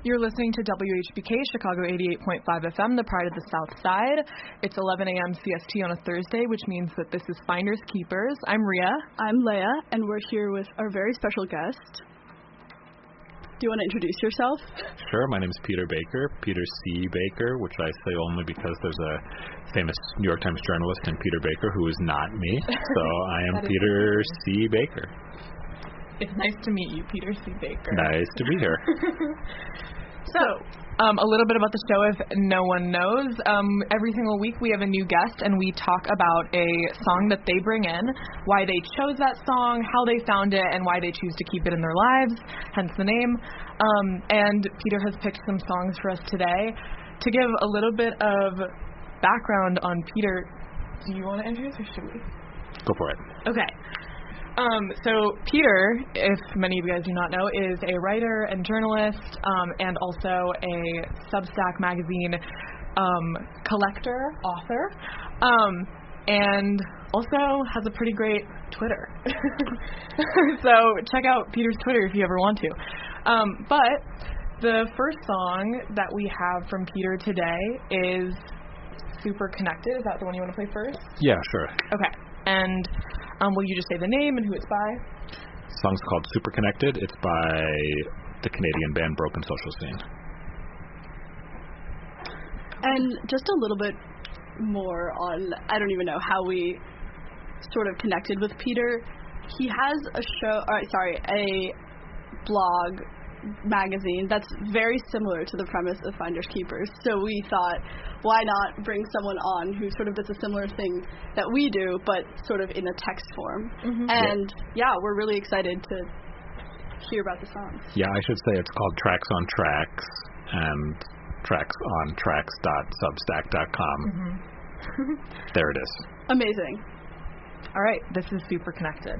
You're listening to WHPK, Chicago 88.5 FM, the pride of the South Side. It's 11 a.m. CST on a Thursday, which means that this is Finders Keepers. I'm Rhea. I'm Leia, and we're here with our very special guest. Do you want to introduce yourself? Sure. My name is Peter Baker, Peter C. Baker, which I say only because there's a famous New York Times journalist named Peter Baker who is not me. So I am Peter C. Baker. It's nice to meet you, Peter C. Baker. Nice to be here. So, a little bit about the show if no one knows. Every single week we have a new guest and we talk about a song that they bring in, why they chose that song, how they found it, and why they choose to keep it in their lives, hence the name. And Peter has picked some songs for us today. To give a little bit of background on Peter, do you want to introduce or should we? Go for it. Okay. So Peter, if many of you guys do not know, is a writer and journalist, and also a Substack magazine collector, author, and also has a pretty great Twitter. So check out Peter's Twitter if you ever want to. But the first song that we have from Peter today is Supercorrected. Is that the one you want to play first? Yeah, sure. Okay. And will you just say the name and who it's by? The song's called Supercorrected. It's by the Canadian band Broken Social Scene. And just a little bit more on, I don't even know how we sort of connected with Peter. He has a blog magazine that's very similar to the premise of Finders Keepers. So we thought, why not bring someone on who sort of does a similar thing that we do, but sort of in a text form. Mm-hmm. And yeah, we're really excited to hear about the songs. Yeah, I should say it's called Tracks on Tracks and tracksontracks.substack.com. Mm-hmm. There it is. Amazing. All right, this is Supercorrected.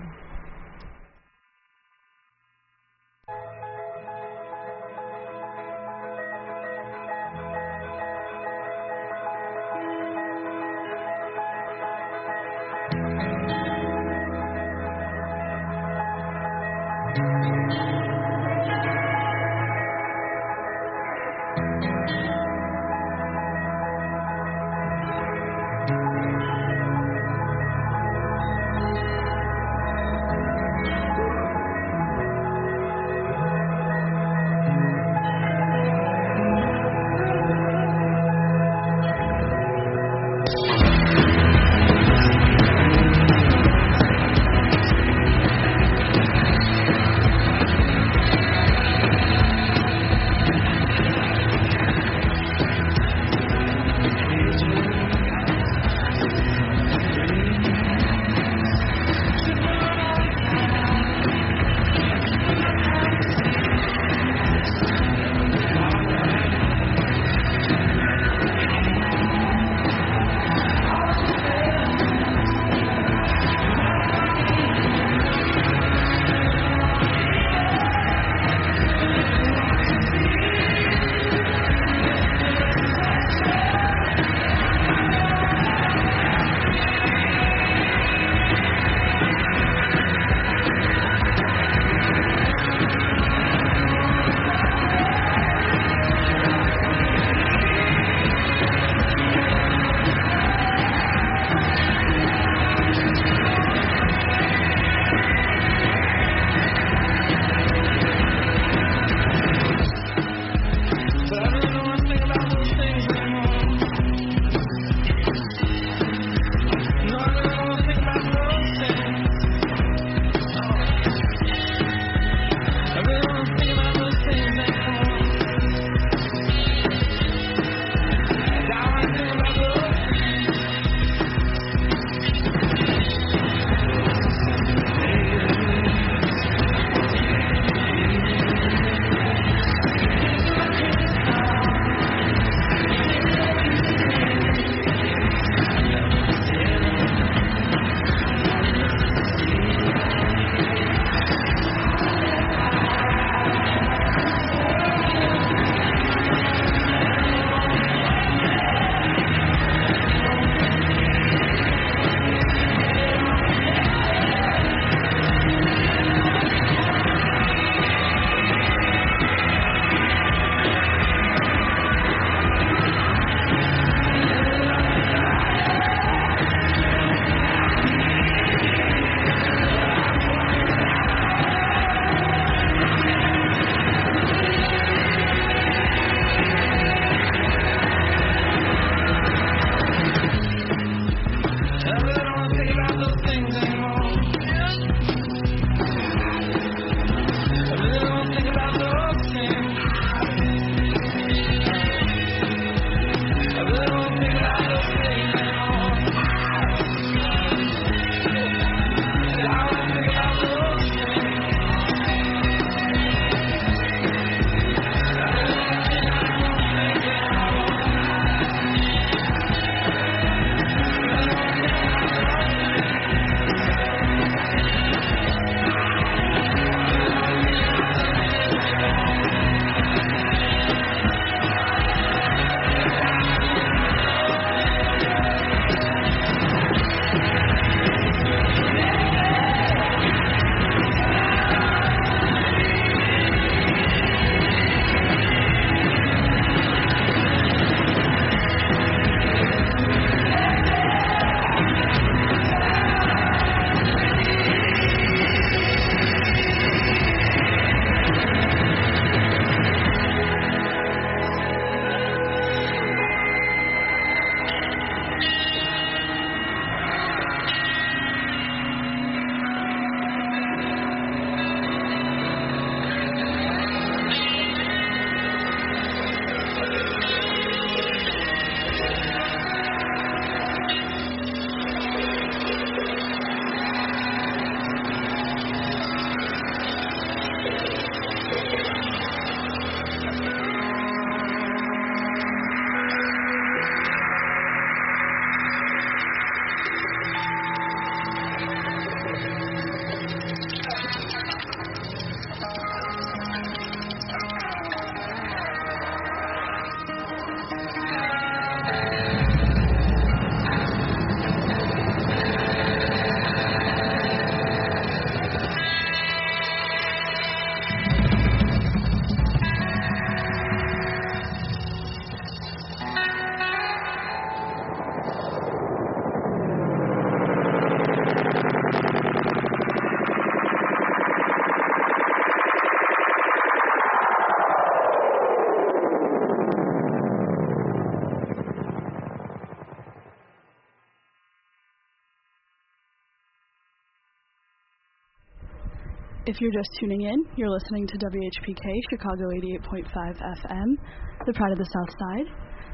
if you're just tuning in, you're listening to WHPK Chicago 88.5 FM, the pride of the South Side.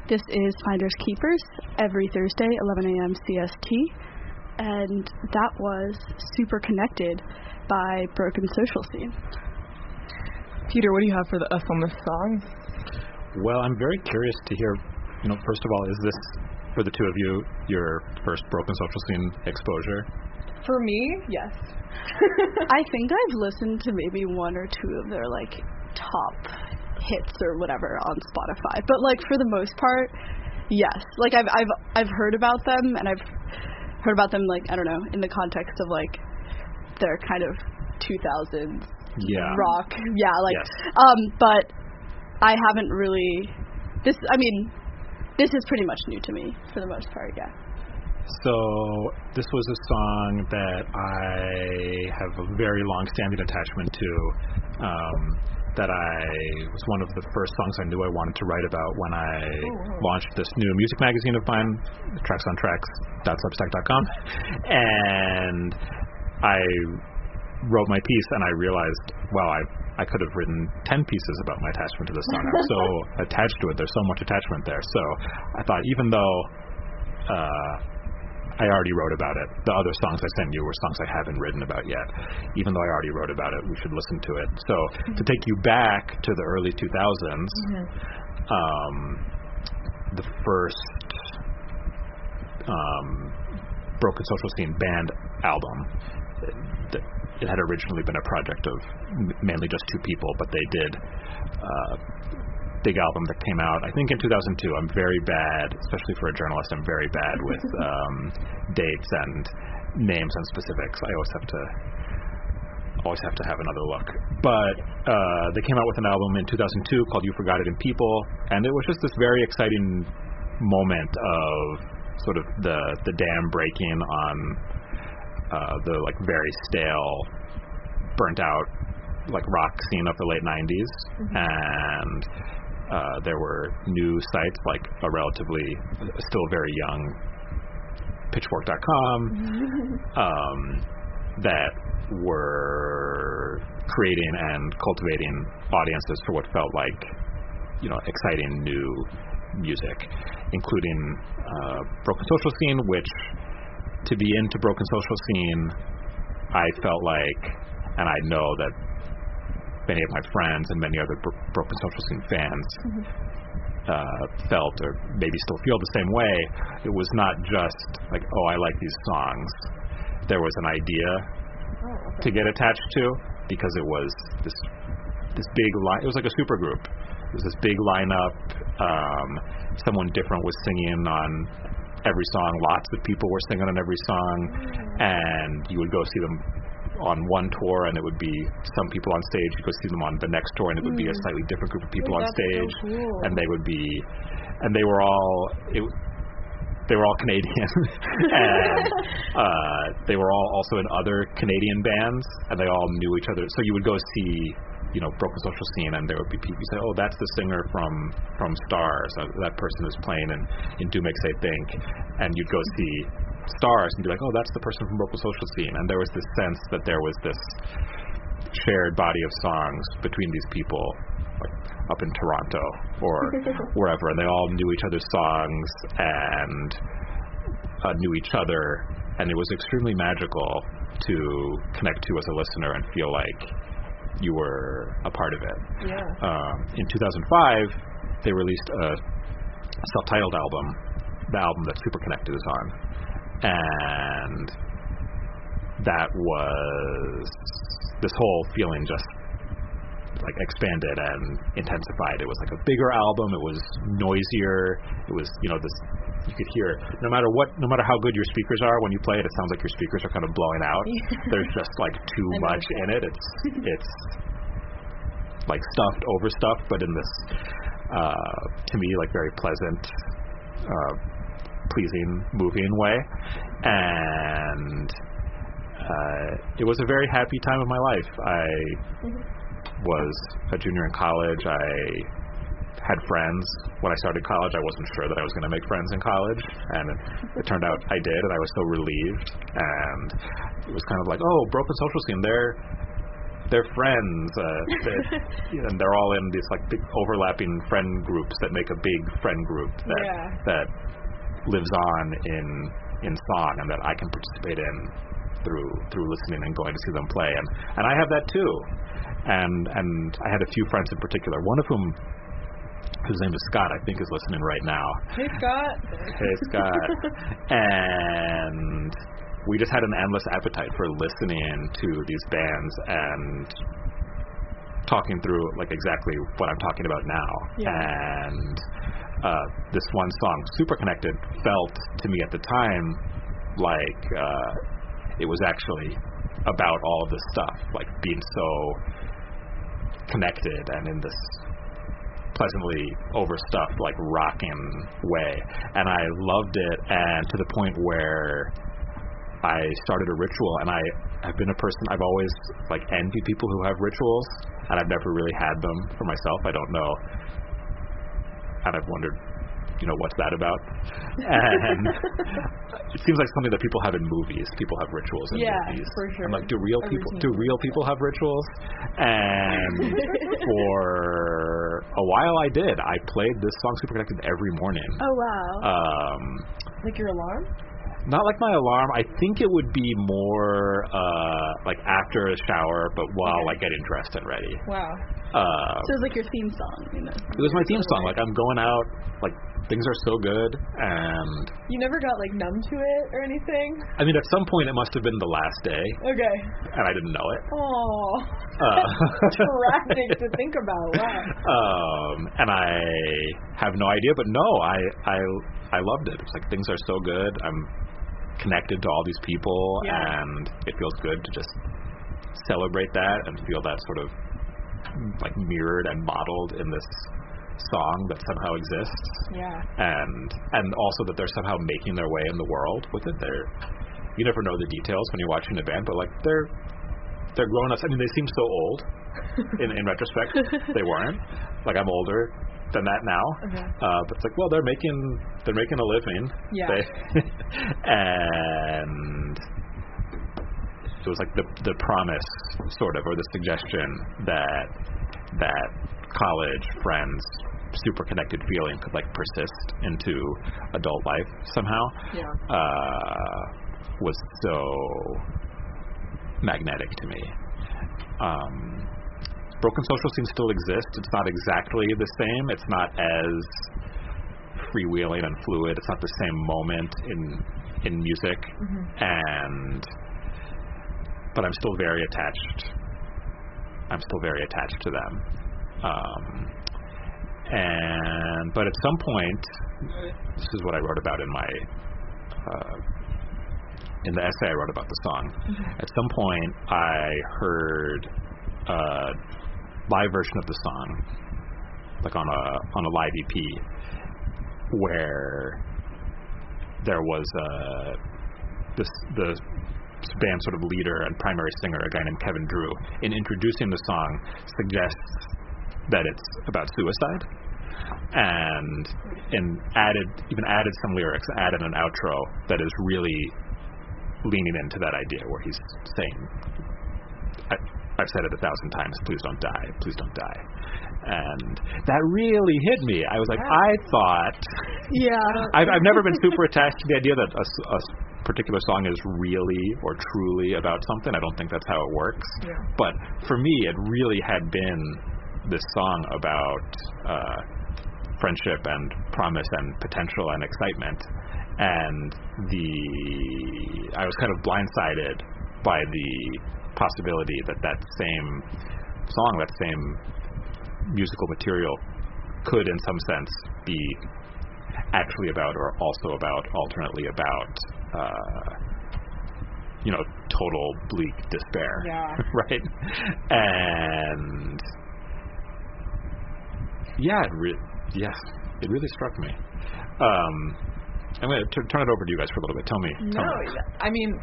This is Finders Keepers every Thursday, 11 a.m. CST, and that was Supercorrected by Broken Social Scene. Peter, what do you have for us on this song? Well, I'm very curious to hear, first of all, is this, for the two of you, your first Broken Social Scene exposure? For me, yes. I think I've listened to maybe one or two of their, top hits or whatever on Spotify. But, for the most part, yes. I've heard about them, and I've heard about them, I don't know, in the context of, their kind of 2000s rock. Yeah, yes. But I haven't really, this is pretty much new to me, for the most part, yeah. So this was a song that I have a very long-standing attachment to, that was one of the first songs I knew I wanted to write about when I launched this new music magazine of mine, tracksontracks.substack.com, and I wrote my piece and I realized, wow, I could have written 10 pieces about my attachment to this song. I'm so attached to it. There's so much attachment there. So I thought, even though I already wrote about it, the other songs I sent you were songs I haven't written about yet. Even though I already wrote about it, we should listen to it. So to take you back to the early 2000s, the first Broken Social Scene band album, it had originally been a project of mainly just two people, but they did big album that came out, I think, in 2002. I'm very bad, especially for a journalist, I'm very bad with dates and names and specifics. I always have to have another look. But they came out with an album in 2002 called You Forgot It in People, and it was just this very exciting moment of sort of the dam breaking on the very stale, burnt out rock scene of the late 90s, and there were new sites like a relatively still very young Pitchfork.com that were creating and cultivating audiences for what felt like exciting new music, including Broken Social Scene, which, to be into Broken Social Scene, I felt like, and I know that many of my friends and many other Broken Social Scene fans felt, or maybe still feel the same way. It was not just I like these songs. There was an idea to get attached to, because it was this big line. It was like a super group. It was this big lineup. Someone different was singing on every song. Lots of people were singing on every song, and you would go see them on one tour, and it would be some people on stage. You go see them on the next tour, and it would be a slightly different group of people on stage, so cool. And they were all Canadian, and they were all also in other Canadian bands, and they all knew each other. So you would go see Broken Social Scene, and there would be people say, oh, that's the singer from Stars. That person is playing in Do Makes They Think. And you'd go see Stars and be like, oh, that's the person from Broken Social Scene. And there was this sense that there was this shared body of songs between these people, up in Toronto or wherever, and they all knew each other's songs and knew each other, and it was extremely magical to connect to as a listener and feel like you were a part of it. In 2005, they released a self-titled album, the album that Supercorrected is on, and that was, this whole feeling just expanded and intensified. It was a bigger album. It was noisier. It was, this, you could hear, no matter how good your speakers are, when you play it, it sounds like your speakers are kind of blowing out. There's just too much in it. It's stuffed, overstuffed, but in this, to me, very pleasant, pleasing, moving way. And it was a very happy time of my life. I was a junior in college. I had friends. When I started college, I wasn't sure that I was going to make friends in college, and it turned out I did, and I was so relieved. And it was kind of oh, Broken Social Scene, they're friends, and they're all in these like big overlapping friend groups that make a big friend group that lives on in song, and that I can participate in through listening and going to see them play, and I have that too, and I had a few friends in particular, one of whom, whose name is Scott, I think is listening right now. Hey Scott. Hey Scott. And we just had an endless appetite for listening to these bands and talking through like exactly what I'm talking about now. And this one song, Superconnected, felt to me at the time like it was actually about all of this stuff, like being so connected and in this pleasantly overstuffed, like rocking way. And I loved it, and to the point where I started a ritual, and I've been a person, I've always like envied people who have rituals, and I've never really had them for myself. I don't know, and I've wondered, what's that about? And it seems like something that people have in movies. People have rituals in movies. For sure. I'm like, do real people have rituals? And for a while I did. I played this song Superconnected every morning. Oh wow. Like your alarm? Not like my alarm. I think it would be more like after a shower, but while like getting dressed and ready. Wow. So it was like your theme song, It was my theme song. Like I'm going out, like things are so good, and you never got like numb to it or anything? I mean, at some point it must have been the last day. Okay. And I didn't know it. Oh. Tragic to think about. Wow. And I have no idea, but no, I loved it. It's like things are so good. I'm connected to all these people, and it feels good to just celebrate that and feel that sort of like mirrored and modeled in this song that somehow exists. And also that they're somehow making their way in the world with it. You never know the details when you're watching a band, but like they're grown-ups. I mean, they seem so old in retrospect. They weren't. Like I'm older than that now. But it's like, well, they're making a living. And it was like the promise, sort of, or the suggestion that college friends, super connected feeling could like persist into adult life somehow. Was so magnetic to me. Broken Social Scene still exists. It's not exactly the same. It's not as freewheeling and fluid. It's not the same moment in music. But I'm still very attached. To them. But at some point, this is what I wrote about in my in the essay I wrote about the song. At some point, I heard a live version of the song, like on a live EP, where there was the band sort of leader and primary singer, a guy named Kevin Drew, in introducing the song, suggests that it's about suicide, and added some lyrics, added an outro that is really leaning into that idea, where he's saying, I've said it 1,000 times, please don't die, please don't die. And that really hit me. I was like, I thought... I've never been super attached to the idea that a particular song is really or truly about something. I don't think that's how it works. But for me, it really had been this song about friendship and promise and potential and excitement. And I was kind of blindsided by the possibility that same song, that same musical material could in some sense be actually about, or also about, alternately about total bleak despair. Right? And it really struck me. I'm going to turn it over to you guys for a little bit. Tell me. I mean,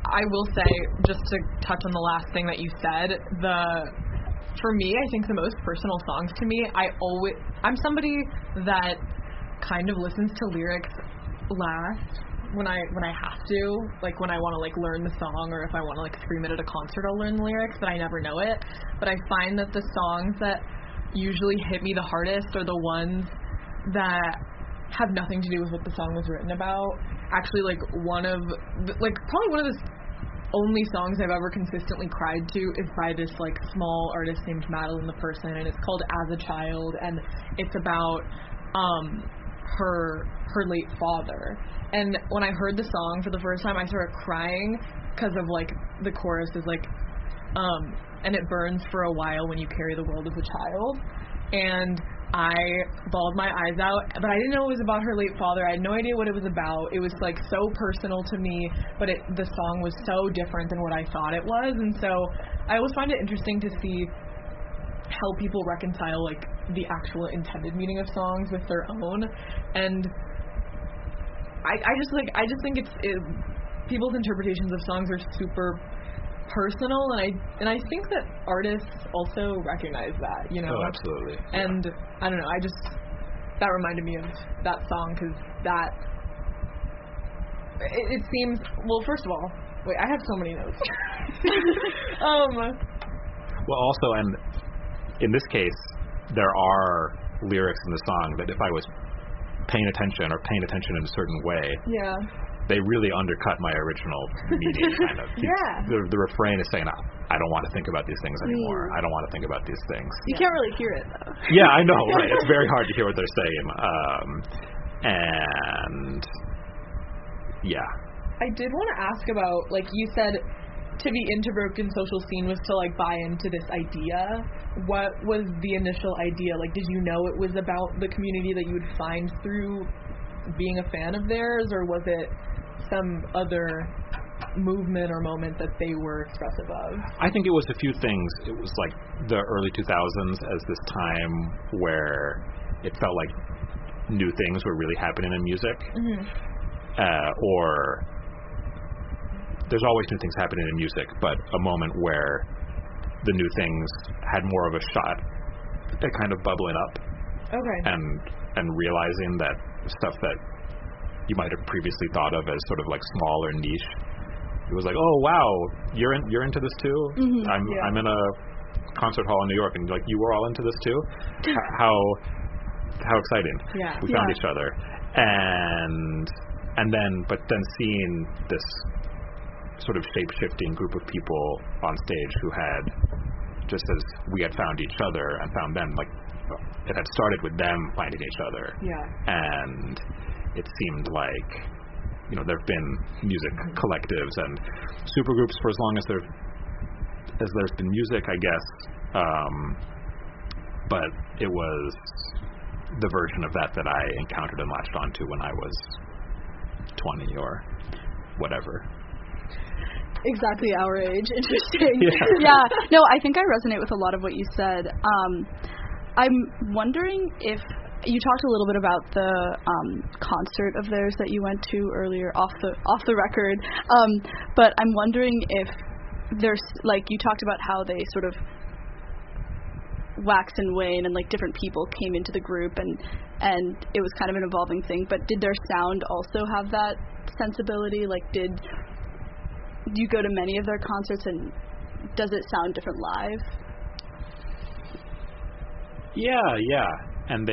I will say, just to touch on the last thing that you said, for me, I think the most personal songs to me, I'm somebody that kind of listens to lyrics last, when I have to, like when I want to like learn the song, or if I want to like scream it at a concert, I'll learn the lyrics, but I never know it. But I find that the songs that usually hit me the hardest are the ones that have nothing to do with what the song was written about. Actually, like probably one of the only songs I've ever consistently cried to is by this like small artist named Madeline the Person, and it's called As a Child, and it's about her late father. And when I heard the song for the first time, I started crying because of like the chorus is like and it burns for a while when you carry the world as a child. And I bawled my eyes out, but I didn't know it was about her late father. I had no idea what it was about. It was like so personal to me, but the song was so different than what I thought it was. And so I always find it interesting to see how people reconcile like the actual intended meaning of songs with their own. And I just think it's people's interpretations of songs are super personal, and I think that artists also recognize that, you know. Oh, absolutely. And I don't know, that reminded me of that song, because that it seems, well, first of all, wait, I have so many notes. Well, also, and in this case, there are lyrics in the song that if I was paying attention in a certain way, they really undercut my original meaning, kind of. The refrain is saying, I don't want to think about these things anymore. I don't want to think about these things. You can't really hear it, though. Yeah, I know, right? It's very hard to hear what they're saying. And, yeah. I did want to ask about, like, you said to be into Broken Social Scene was to, like, buy into this idea. What was the initial idea? Like, did you know it was about the community that you would find through being a fan of theirs, or was it some other movement or moment that they were expressive of? I think it was a few things. It was like the early 2000s as this time where it felt like new things were really happening in music. Or there's always new things happening in music, but a moment where the new things had more of a shot at kind of bubbling up. Okay. And realizing that stuff that you might have previously thought of as sort of like small or niche, it was like, oh wow, you're into this too. I'm in a concert hall in New York, and like you were all into this too. How exciting! Yeah, we found each other, and then seeing this sort of shape-shifting group of people on stage who had, just as we had found each other and found them, like it had started with them finding each other. And it seemed like, you know, there have been music collectives and supergroups for as long as there's been music, I guess. But it was the version of that I encountered and latched onto when I was 20 or whatever. Exactly our age. Interesting. Yeah. No, I think I resonate with a lot of what you said. I'm wondering if you talked a little bit about the concert of theirs that you went to earlier off the record, but I'm wondering if there's, like, you talked about how they sort of wax and wane and like different people came into the group and it was kind of an evolving thing, but did their sound also have that sensibility? Like, did you go to many of their concerts, and does it sound different live? Yeah. And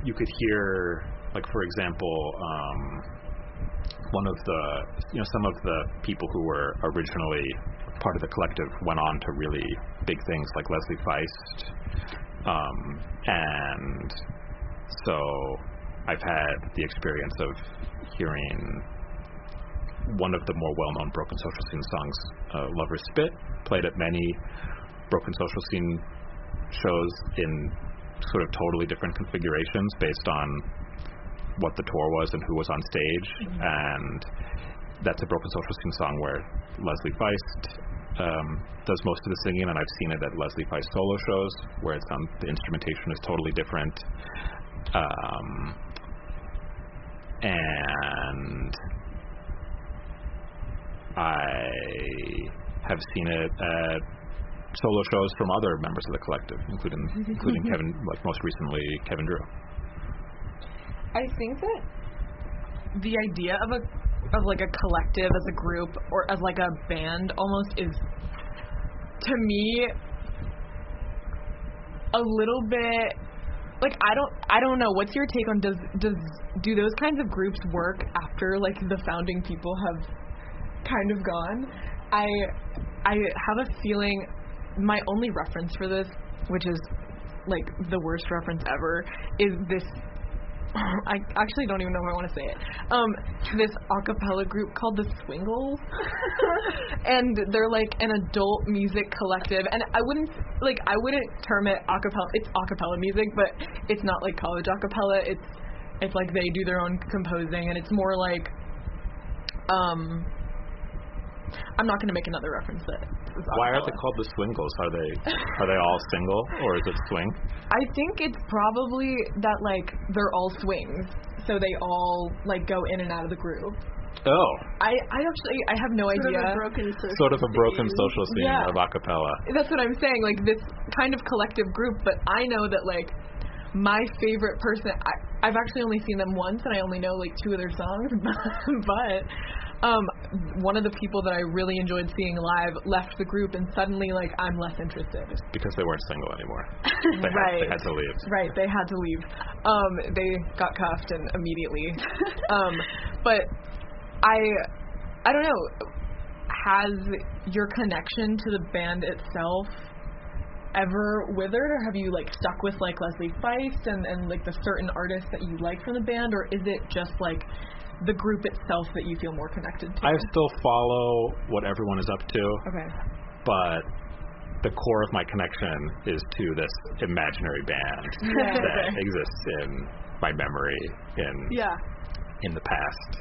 you could hear, like, for example, one of the, you know, some of the people who were originally part of the collective went on to really big things, like Leslie Feist. And so I've had the experience of hearing one of the more well-known Broken Social Scene songs, Lover's Spit, played at many Broken Social Scene shows in sort of totally different configurations based on what the tour was and who was on stage. And that's a Broken Social Scene song where Leslie Feist does most of the singing, and I've seen it at Leslie Feist solo shows where the instrumentation is totally different. And I have seen it at solo shows from other members of the collective, including Kevin, like most recently Kevin Drew. I think that the idea of like a collective as a group or as like a band almost is, to me, a little bit like I don't know. What's your take on do those kinds of groups work after like the founding people have kind of gone? I have a feeling my only reference for this, which is like the worst reference ever, is this. I actually don't even know if I want to say it. This a cappella group called the Swingles, and they're like an adult music collective. And I wouldn't term it a cappella. It's a cappella music, but it's not like college a cappella. It's like they do their own composing, and it's more like I'm not going to make another reference that. Why are they called the Swingles? Are they all single, or is it swing? I think it's probably that like they're all swings, so they all like go in and out of the group. Oh. I have no idea. Sort of a broken social scene of a cappella. That's what I'm saying. Like this kind of collective group, but I know that like my favorite person. I've actually only seen them once, and I only know like 2 of their songs, but. One of the people that I really enjoyed seeing live left the group, and suddenly, like, I'm less interested. Because they weren't single anymore. Right. They had to leave. Right, they had to leave. They got cuffed and immediately. But I don't know. Has your connection to the band itself ever withered, or have you like stuck with like Leslie Feist and like the certain artists that you like from the band, or is it just like the group itself that you feel more connected to? I still follow what everyone is up to. Okay. But the core of my connection is to this imaginary band that exists in my memory in the past.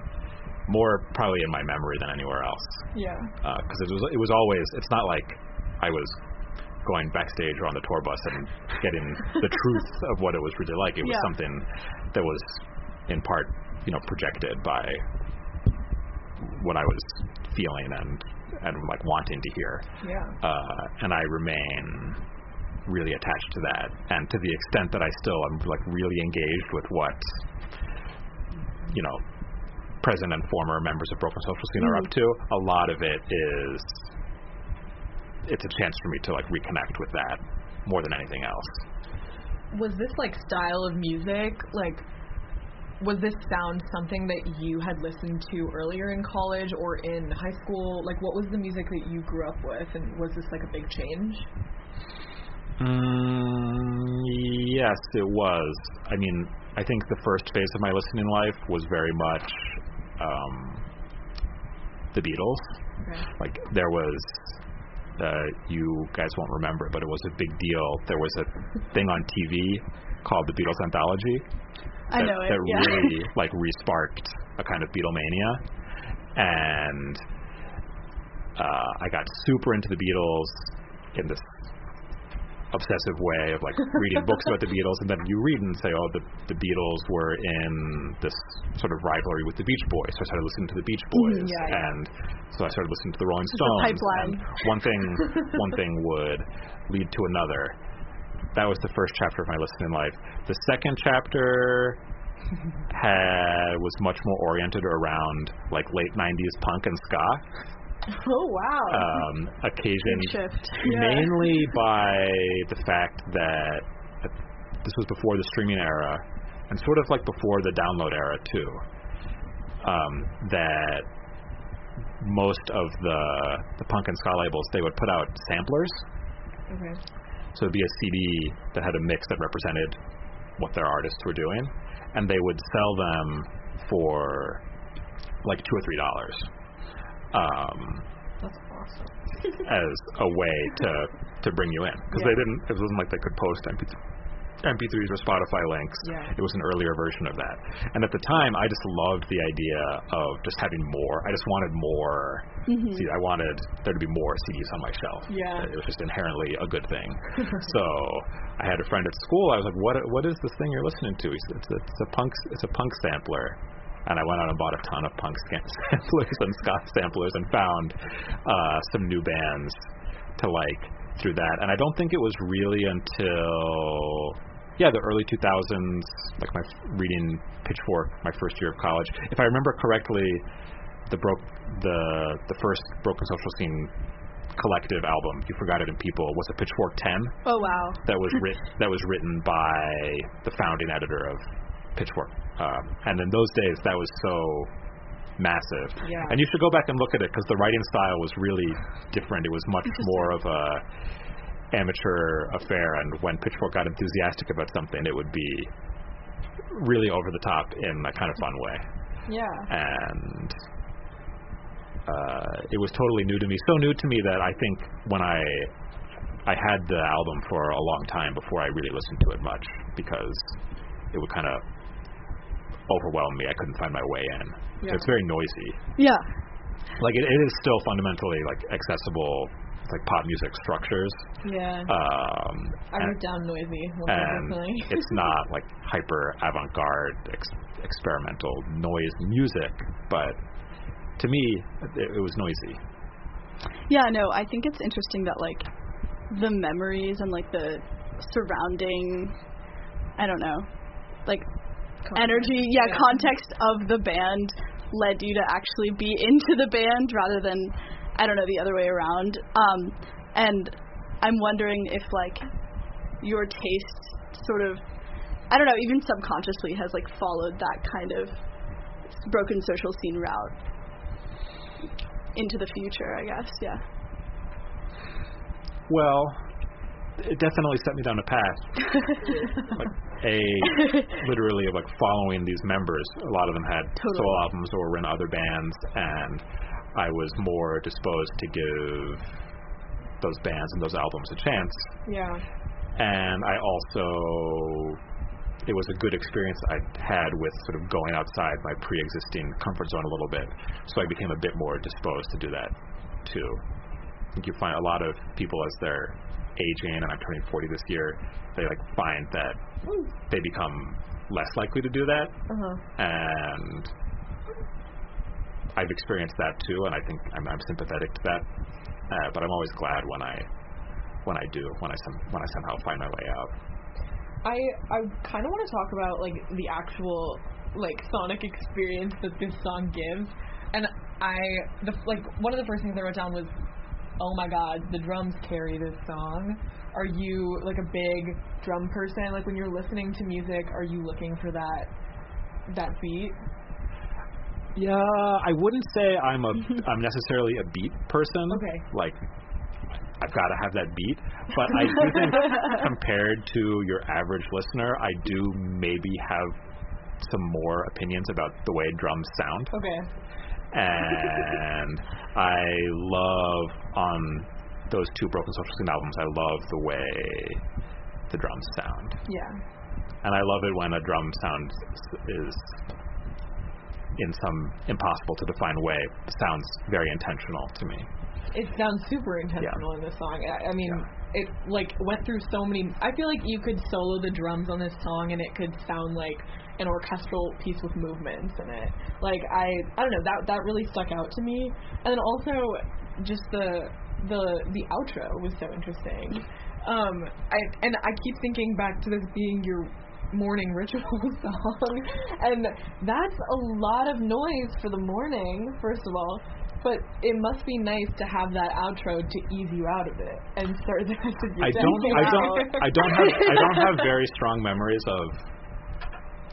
More probably in my memory than anywhere else. Yeah. Because it was always, it's not like I was going backstage or on the tour bus and getting the truth of what it was really like. It was something that was in part projected by what I was feeling and like wanting to hear. Yeah. And I remain really attached to that, and to the extent that I still am like really engaged with what present and former members of Broken Social Scene are up to. A lot of it is it's a chance for me to like reconnect with that more than anything else. Was this like style of music was this sound something that you had listened to earlier in college or in high school? Like, what was the music that you grew up with, and was this like a big change? Yes, it was. I mean, I think the first phase of my listening life was very much the Beatles. Okay. Like, there was, you guys won't remember, but it was a big deal. There was a thing on TV called the Beatles Anthology. I know it. That really like re-sparked a kind of Beatlemania, and I got super into the Beatles in this obsessive way of like reading books about the Beatles, and then you read and say, oh, the Beatles were in this sort of rivalry with the Beach Boys, so I started listening to the Beach Boys, and so I started listening to the Rolling Stones. Pipeline. And one thing would lead to another. That was the first chapter of my listening life. The second chapter was much more oriented around like late 90s punk and ska. Oh, wow. Occasioned mainly by the fact that this was before the streaming era and sort of like before the download era too. That most of the punk and ska labels, they would put out samplers. Okay. So it would be a CD that had a mix that represented what their artists were doing, and they would sell them for like $2 or $3. That's awesome. As a way to bring you in, because it wasn't like they could post MP3s or Spotify links. It was an earlier version of that. And at the time, I just loved the idea of just having more. I just wanted more. See, I wanted there to be more CDs on my shelf. It was just inherently a good thing. So I had a friend at school. I was like, what is this thing you're listening to? He said, it's a punk sampler. And I went out and bought a ton of punk samplers and ska samplers and found some new bands to like through that. And I don't think it was really until the early 2000s, like reading Pitchfork my first year of college. If I remember correctly, the first Broken Social Scene collective album, You Forgot It in People, was a Pitchfork 10. Oh wow. That was written by the founding editor of Pitchfork. And in those days, that was so massive. Yeah. And you should go back and look at it because the writing style was really different. It was much more of a amateur affair, and when Pitchfork got enthusiastic about something, it would be really over the top in a kind of fun way. Yeah. And it was totally new to me. So new to me that I think when I had the album for a long time before I really listened to it much, because it would kind of overwhelm me. I couldn't find my way in. Yeah. It's very noisy. Yeah. Like it is still fundamentally like accessible, like pop music structures. Yeah. I wrote down noisy. And it's not like hyper avant-garde experimental noise music, but to me, it was noisy. Yeah, no, I think it's interesting that like the memories and like the surrounding, I don't know, like energy, context of the band led you to actually be into the band rather than, I don't know, the other way around. And I'm wondering if like your taste sort of, I don't know, even subconsciously has like followed that kind of Broken Social Scene route into the future, I guess. Yeah. Well, it definitely set me down a path. Literally of like following these members. A lot of them had solo albums or were in other bands, and I was more disposed to give those bands and those albums a chance. Yeah. And I also, it was a good experience I had with sort of going outside my pre-existing comfort zone a little bit. So I became a bit more disposed to do that too. I think you find a lot of people as they're aging, and I'm turning 40 this year, they like find that they become less likely to do that. And I've experienced that too, and I think I'm sympathetic to that. But I'm always glad when I somehow find my way out. I kind of want to talk about like the actual like sonic experience that this song gives, and one of the first things I wrote down was, oh my god, the drums carry this song. Are you like a big drum person? Like when you're listening to music, are you looking for that beat? Yeah, I wouldn't say I'm necessarily a beat person. Okay. Like I've got to have that beat, but I do think compared to your average listener, I do maybe have some more opinions about the way drums sound. Okay. And I love on those two Broken Social Scene albums, I love the way the drums sound. Yeah. And I love it when a drum sound is in some impossible to define way sounds very intentional to me. It sounds super intentional in this song. I mean, it like went through so many. I feel like you could solo the drums on this song and it could sound like an orchestral piece with movements in it. Like I don't know, that really stuck out to me. And then also just the outro was so interesting. I keep thinking back to this being your morning ritual song, and that's a lot of noise for the morning, first of all. But it must be nice to have that outro to ease you out of it and start the rest of your day. I don't have very strong memories of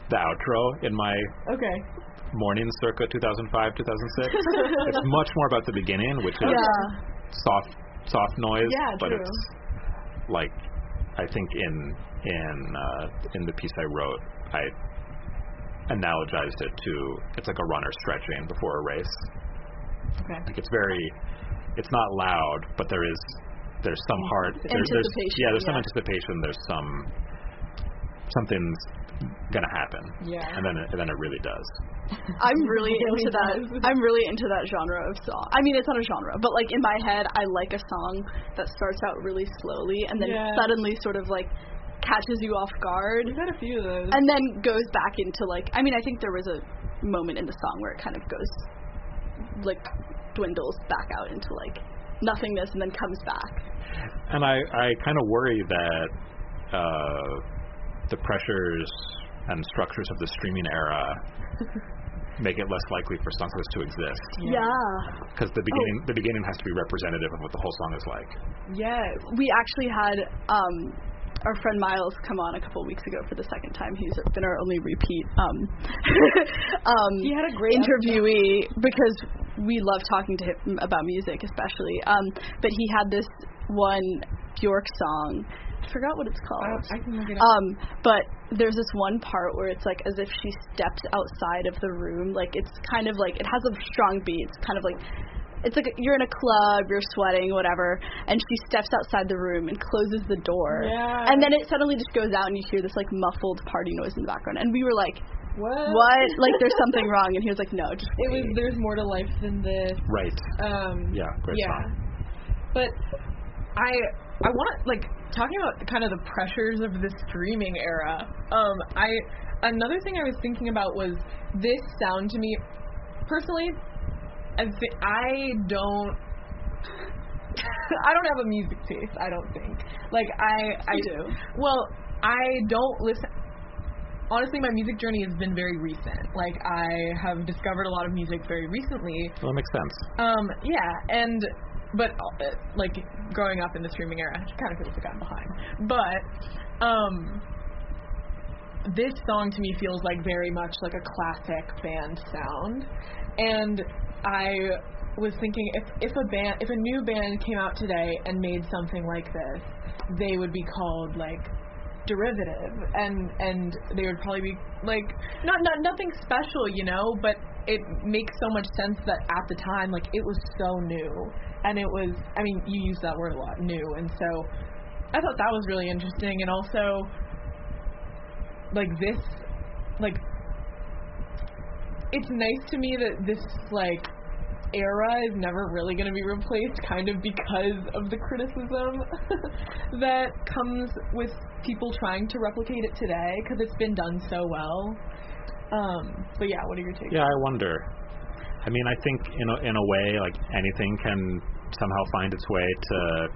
the outro in my morning circa 2005, 2006. It's much more about the beginning, which is soft noise. Yeah, but true. It's like, I think in the piece I wrote, I analogized it to, it's like a runner stretching before a race. Okay. Like it's not loud, but there's some heart. Anticipation. There's some anticipation. There's something's gonna happen. Yeah. And then it really does. I'm really into that. I'm really into that genre of song. I mean, it's not a genre, but like in my head, I like a song that starts out really slowly and then suddenly sort of like catches you off guard. We've had a few of those. And then goes back into like, I mean, I think there was a moment in the song where it kind of goes like dwindles back out into like nothingness and then comes back. And I kind of worry that the pressures and structures of the streaming era make it less likely for songs like this to exist. Yeah. Because the beginning has to be representative of what the whole song is like. Yes. We actually had our friend Miles come on a couple of weeks ago for the second time. He's been our only repeat he had a great interviewee because we love talking to him about music, especially. But he had this one Bjork song. I forgot what it's called. I can look it up. But there's this one part where it's like as if she steps outside of the room. Like it's kind of like it has a strong beat. It's kind of like it's like you're in a club, you're sweating, whatever, and she steps outside the room and closes the door. Yeah. And then it suddenly just goes out and you hear this like muffled party noise in the background. And we were like, What? Like there's something wrong. And he was like, no, just wait. There's more to life than this. Right. Yeah, great song. But I want to, like, talking about kind of the pressures of the streaming era, another thing I was thinking about was this sound to me, personally, I don't have a music taste, I don't think. Like, I do. Well, I don't listen. Honestly, my music journey has been very recent. Like, I have discovered a lot of music very recently. Well, that makes sense. But like growing up in the streaming era, it kind of feels like I'm behind. But this song to me feels like very much like a classic band sound, and I was thinking if a new band came out today and made something like this, they would be called like Derivative, and they would probably be like nothing special, you know, but it makes so much sense that at the time, like, it was so new, and it was, I mean, you use that word a lot, new, and so I thought that was really interesting. And also, like, this, like, it's nice to me that this, like, era is never really going to be replaced, kind of because of the criticism that comes with people trying to replicate it today, because it's been done so well. But yeah, what are your takes? Yeah, I wonder. I mean, I think in a way, like, anything can somehow find its way to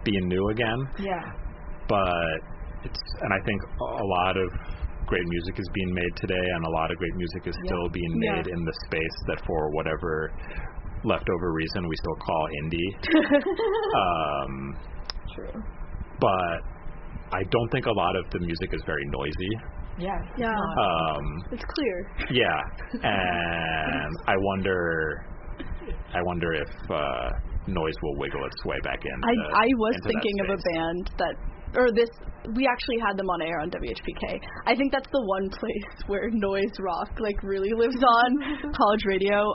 being new again. Yeah. But and I think a lot of great music is being made today, and a lot of great music is still being made in the space that, for whatever leftover reason, we still call indie. True. But I don't think a lot of the music is very noisy. Yeah. It's clear. Yeah, and I wonder if noise will wiggle its way back in. I was thinking of a band we actually had them on air on WHPK. I think that's the one place where noise rock like really lives on, college radio.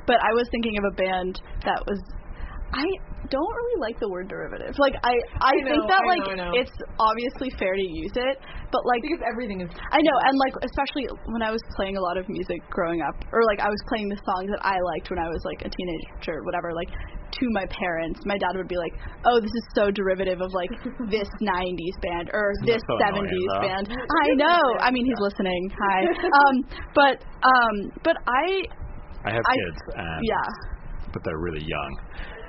But I was thinking of a band that was, I don't really like the word derivative. Like I think that it's obviously fair to use it, but like because everything is. I know, and like especially when I was playing a lot of music growing up, or like I was playing the songs that I liked when I was like a teenager, or whatever. Like to my parents, my dad would be like, "Oh, this is so derivative of like this '90s band or this so '70s band." I know. I mean, he's listening. Hi. But I have kids, and but they're really young.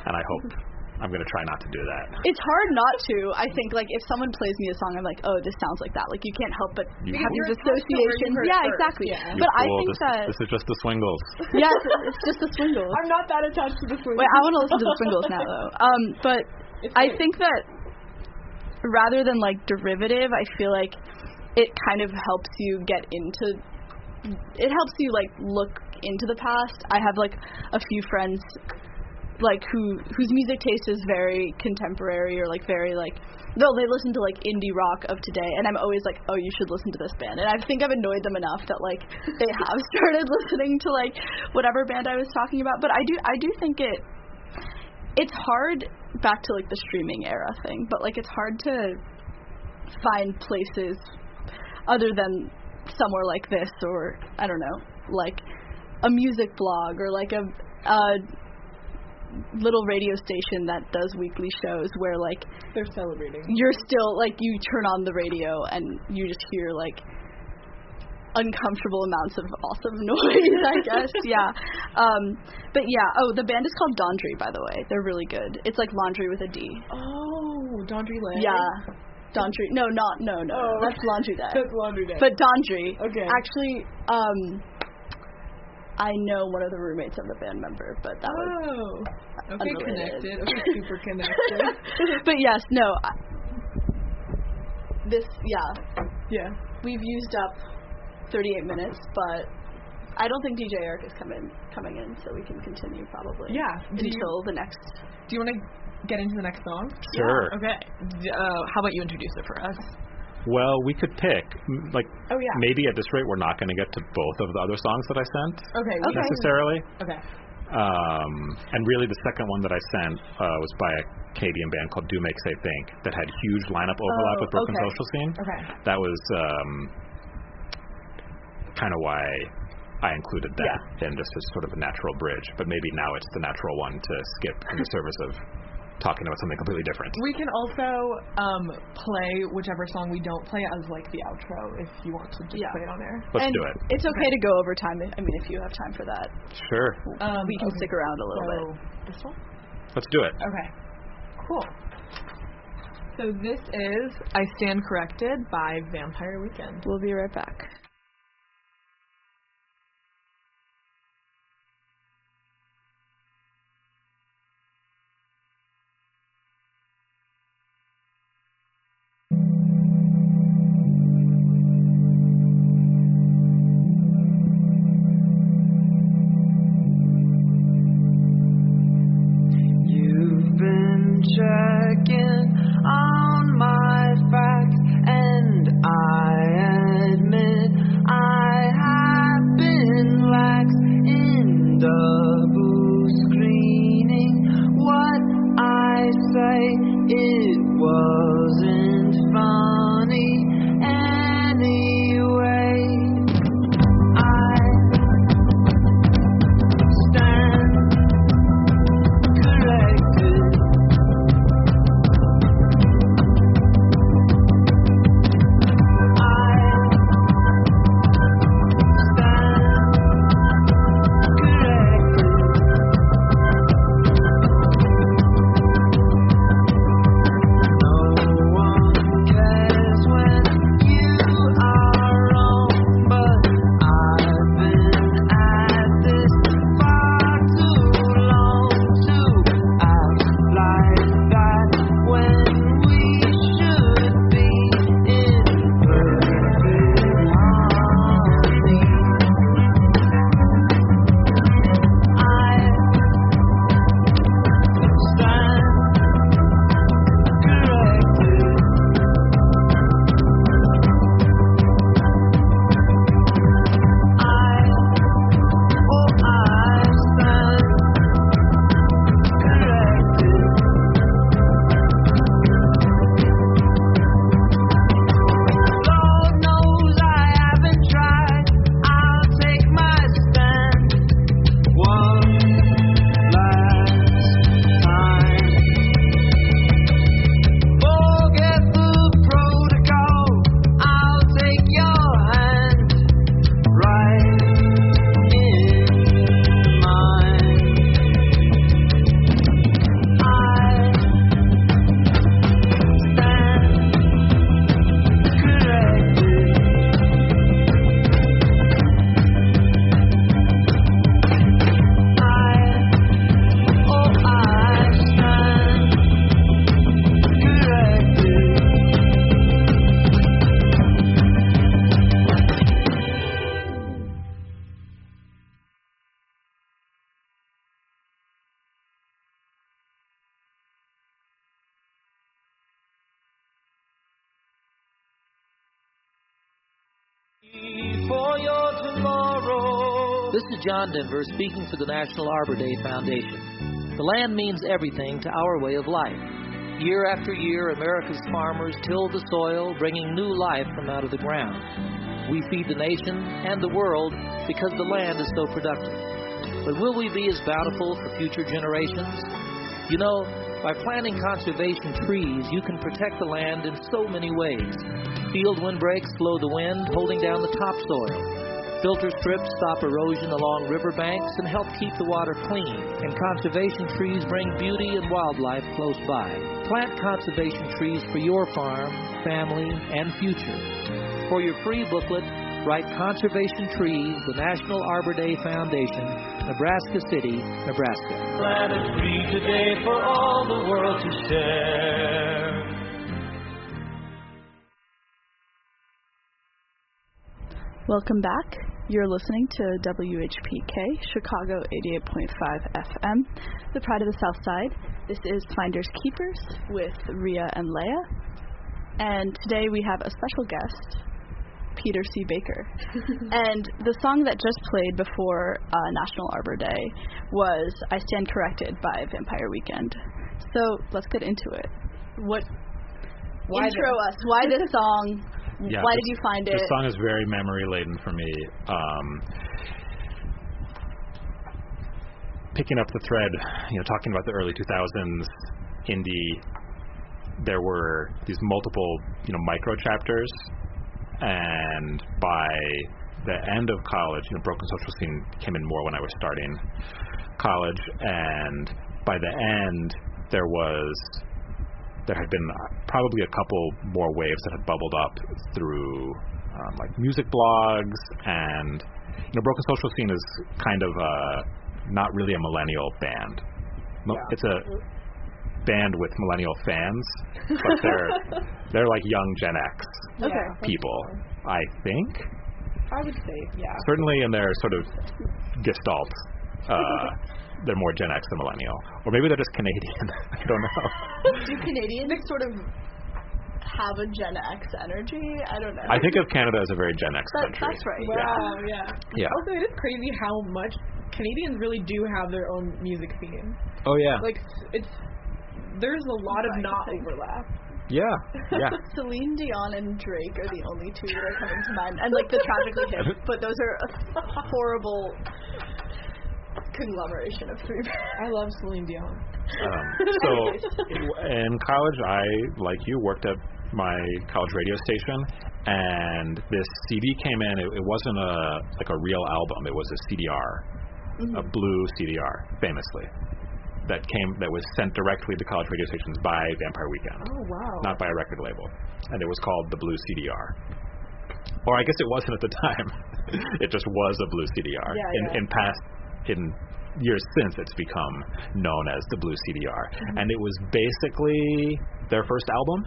And I hope I'm going to try not to do that. It's hard not to. I think, like, if someone plays me a song, I'm like, oh, this sounds like that. Like, you can't help but have these associations. Yeah, exactly. Yeah. But I think this is just the Swingles. Yes, it's just the Swingles. I'm not that attached to the Swingles. Wait, I want to listen to the Swingles now, though. But I think that rather than, like, derivative, I feel like it kind of helps you get into... It helps you, like, look into the past. I have, like, a few friends... like whose music taste is very contemporary, or like very like they listen to like indie rock of today, and I'm always like, oh, you should listen to this band, and I think I've annoyed them enough that like they have started listening to like whatever band I was talking about. But I do think it's hard, back to like the streaming era thing, but like it's hard to find places other than somewhere like this, or I don't know, like a music blog, or like a little radio station that does weekly shows where like they're celebrating. You're still like, you turn on the radio and you just hear like uncomfortable amounts of awesome noise, I guess. Yeah. But yeah, the band is called Dondry, by the way. They're really good. It's like laundry with a D. Oh, Dondry Lay. Yeah. Dawntree. No. Oh. That's Laundry Day. That's Laundry Day. But Dawntree. Okay. Actually, I know one of the roommates of the band member, but that was okay, unrelated. connected. Okay, super connected. But yes, no. Yeah. We've used up 38 minutes, but I don't think DJ Eric is coming in, so we can continue probably. Yeah. Until the next. Do you want to get into the next song? Sure. Yeah. Okay. How about you introduce it for us? Well, we could pick, maybe at this rate we're not going to get to both of the other songs that I sent necessarily. Okay. And really the second one that I sent was by a Canadian band called Do Make Say Think that had huge lineup overlap with Brooklyn Social Scene. Okay. That was kind of why I included that in just as sort of a natural bridge. But maybe now it's the natural one to skip in the service of talking about something completely different. We can also play whichever song we don't play as like the outro if you want to just play it on air. Let's do it. It's okay to go over time. If you have time for that. Sure. We can stick around a little bit. This one? Let's do it. Okay. Cool. So this is I Stand Corrected by Vampire Weekend. We'll be right back. Checking on my facts, and I admit I have been lax in double screening what I say. It wasn't funny anyway. I stand corrected. For your tomorrow. This is John Denver speaking for the National Arbor Day Foundation. The land means everything to our way of life. Year after year, America's farmers till the soil, bringing new life from out of the ground. We feed the nation and the world because the land is so productive. But will we be as bountiful for future generations? You know, by planting conservation trees, you can protect the land in so many ways. Field windbreaks slow the wind, holding down the topsoil. Filter strips stop erosion along riverbanks and help keep the water clean. And conservation trees bring beauty and wildlife close by. Plant conservation trees for your farm, family, and future. For your free booklet, write Conservation Trees, the National Arbor Day Foundation, Nebraska City, Nebraska. Plant a tree today for all the world to share. Welcome back. You're listening to WHPK, Chicago 88.5 FM, the pride of the South Side. This is Finders Keepers with Rhea and Leia. And today we have a special guest, Peter C. Baker. And the song that just played before National Arbor Day was I Stand Corrected by Vampire Weekend. So let's get into it. Intro us. Why this song? Yeah, why did you find it? This song is very memory-laden for me. Picking up the thread, talking about the early 2000s indie, there were these multiple, micro chapters, and by the end of college, Broken Social Scene came in more when I was starting college, and by the end, there had been probably a couple more waves that had bubbled up through like music blogs, and Broken Social Scene is kind of not really a millennial band. It's a band with millennial fans, but they're like young Gen X people, I think. I would say, yeah. Certainly in their sort of gestalt. They're more Gen X than millennial. Or maybe they're just Canadian. I don't know. Do Canadians sort of have a Gen X energy? I don't know. I think of Canada as a very Gen X country. That's right. Wow, yeah. Yeah. Also, it is crazy how much Canadians really do have their own music scene. Oh, yeah. Like, there's a lot of not overlap. Yeah. Celine Dion and Drake are the only two that are coming to mind. And, like, the Tragically Hip. But those are a horrible conglomeration of three. I love Celine Dion. So in college, I, like you, worked at my college radio station, and this CD came in. It wasn't a real album. It was a CDR, a blue CDR, famously, that was sent directly to college radio stations by Vampire Weekend. Oh wow! Not by a record label, and it was called the Blue CDR. Or I guess it wasn't at the time. It just was a blue CDR. In years since, it's become known as the Blue CDR. And it was basically their first album.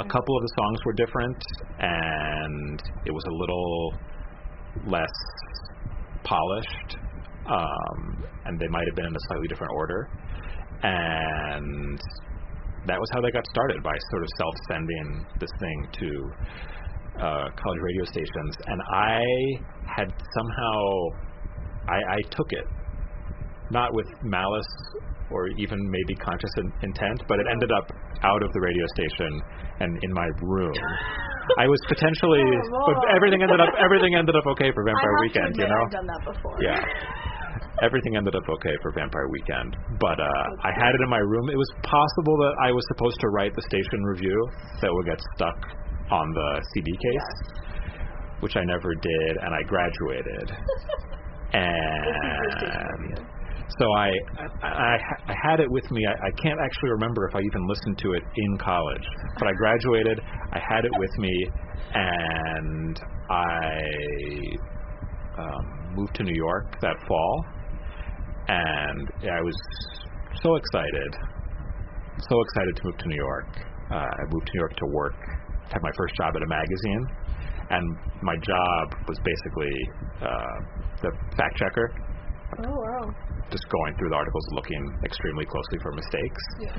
A couple of the songs were different, and it was a little less polished, and they might have been in a slightly different order. And that was how they got started, by sort of self-sending this thing to college radio stations. And I had somehow... I took it, not with malice or even maybe conscious intent, but it ended up out of the radio station and in my room. I was potentially, but everything ended up okay for Vampire Weekend. I've done that before. Yeah, everything ended up okay for Vampire Weekend, but I had it in my room. It was possible that I was supposed to write the station review that would get stuck on the CD case, which I never did, and I graduated. And so I had it with me. I can't actually remember if I even listened to it in college, but I graduated, I had it with me, and I moved to New York that fall, and I was so excited to move to New York. I moved to New York to work, had my first job at a magazine, and my job was basically the fact checker. Oh, wow. Just going through the articles, looking extremely closely for mistakes. Yeah.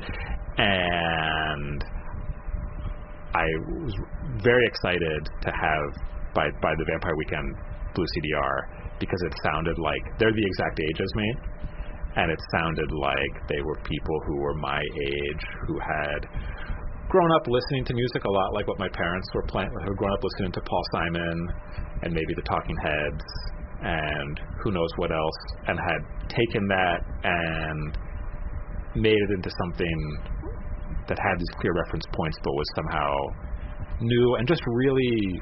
And I was very excited to have, by the Vampire Weekend Blue CDR, because it sounded like they're the exact age as me, and it sounded like they were people who were my age, who had grown up listening to music a lot like what my parents were playing, who had grown up listening to Paul Simon and maybe the Talking Heads and who knows what else, and had taken that and made it into something that had these clear reference points but was somehow new and just really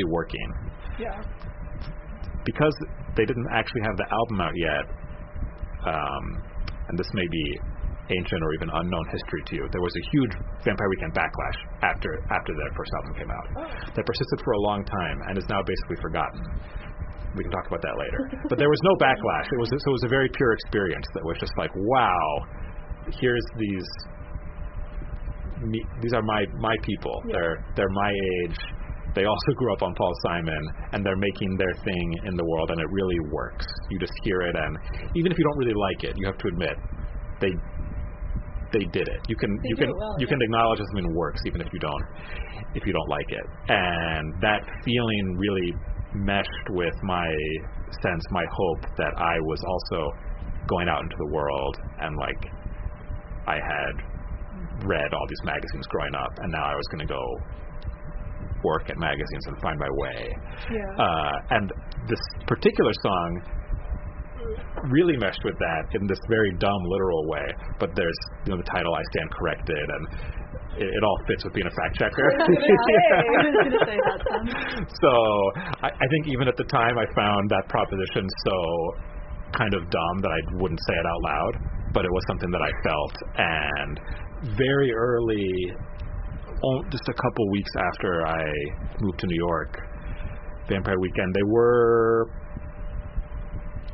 working. Yeah. because they didn't actually have the album out yet, and this may be ancient or even unknown history to you, there was a huge Vampire Weekend backlash after their first album came out that persisted for a long time and is now basically forgotten. We can talk about that later. But there was no backlash. It was a very pure experience that was just like, wow, here's these are my people. Yeah. They're my age. They also grew up on Paul Simon, and they're making their thing in the world, and it really works. You just hear it, and even if you don't really like it, you have to admit they did it. You can acknowledge that something works even if you don't like it. And that feeling really meshed with my sense, my hope that I was also going out into the world, and like I had read all these magazines growing up, and now I was going to go work at magazines and find my way. Yeah. And this particular song really meshed with that in this very dumb, literal way. But there's, the title, I Stand Corrected, and it all fits with being a fact checker. So I think even at the time I found that proposition so kind of dumb that I wouldn't say it out loud, but it was something that I felt. And very early, just a couple weeks after I moved to New York, Vampire Weekend, they were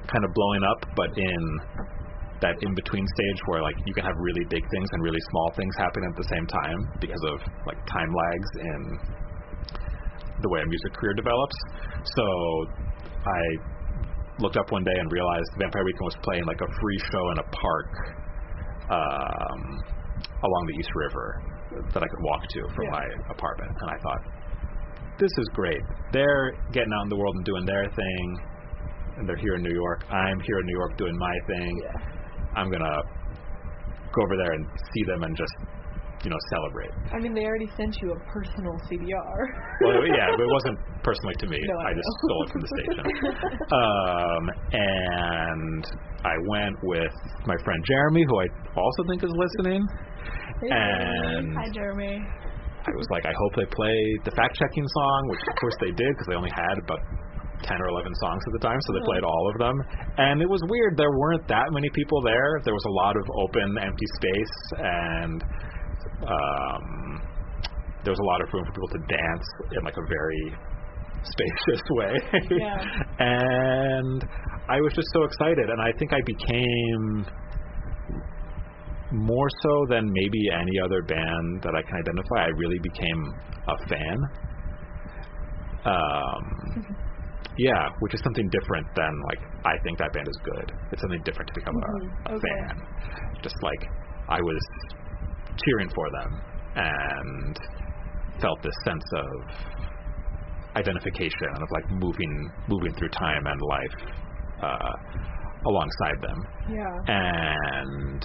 kind of blowing up, but in that in-between stage where like you can have really big things and really small things happen at the same time because of like time lags in the way a music career develops. So I looked up one day and realized Vampire Weekend was playing like a free show in a park along the East River that I could walk to from my apartment, and I thought, this is great. They're getting out in the world and doing their thing, and they're here in New York. I'm here in New York doing my thing. I'm gonna go over there and see them and just, celebrate. I mean, they already sent you a personal CDR. Well, yeah, but it wasn't personally to me. I just stole it from the station. And I went with my friend Jeremy, who I also think is listening. Hey, and hi, Jeremy. I was like, I hope they play the fact-checking song, which of course they did because they only had about 10 or 11 songs at the time, so they played all of them. And it was weird. There weren't that many people there. There was a lot of open, empty space, and there was a lot of room for people to dance in like a very spacious way. And I was just so excited, and I think I became, more so than maybe any other band that I can identify, I really became a fan. Yeah, which is something different than like, I think that band is good. It's something different to become a fan. Just like, I was cheering for them and felt this sense of identification and of like moving through time and life alongside them. And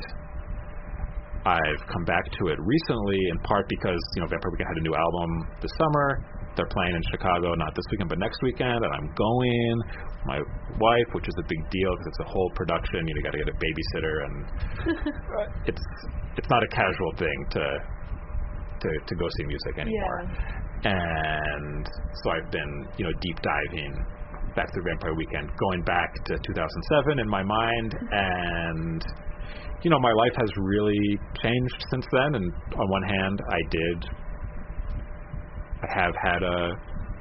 I've come back to it recently, in part because Vampire Weekend had a new album this summer. They're playing in Chicago, not this weekend, but next weekend, and I'm going. My wife, which is a big deal because it's a whole production. You got to get a babysitter, and it's not a casual thing to go see music anymore. And so I've been deep diving back through Vampire Weekend, going back to 2007 in my mind, and my life has really changed since then. And on one hand, I have had a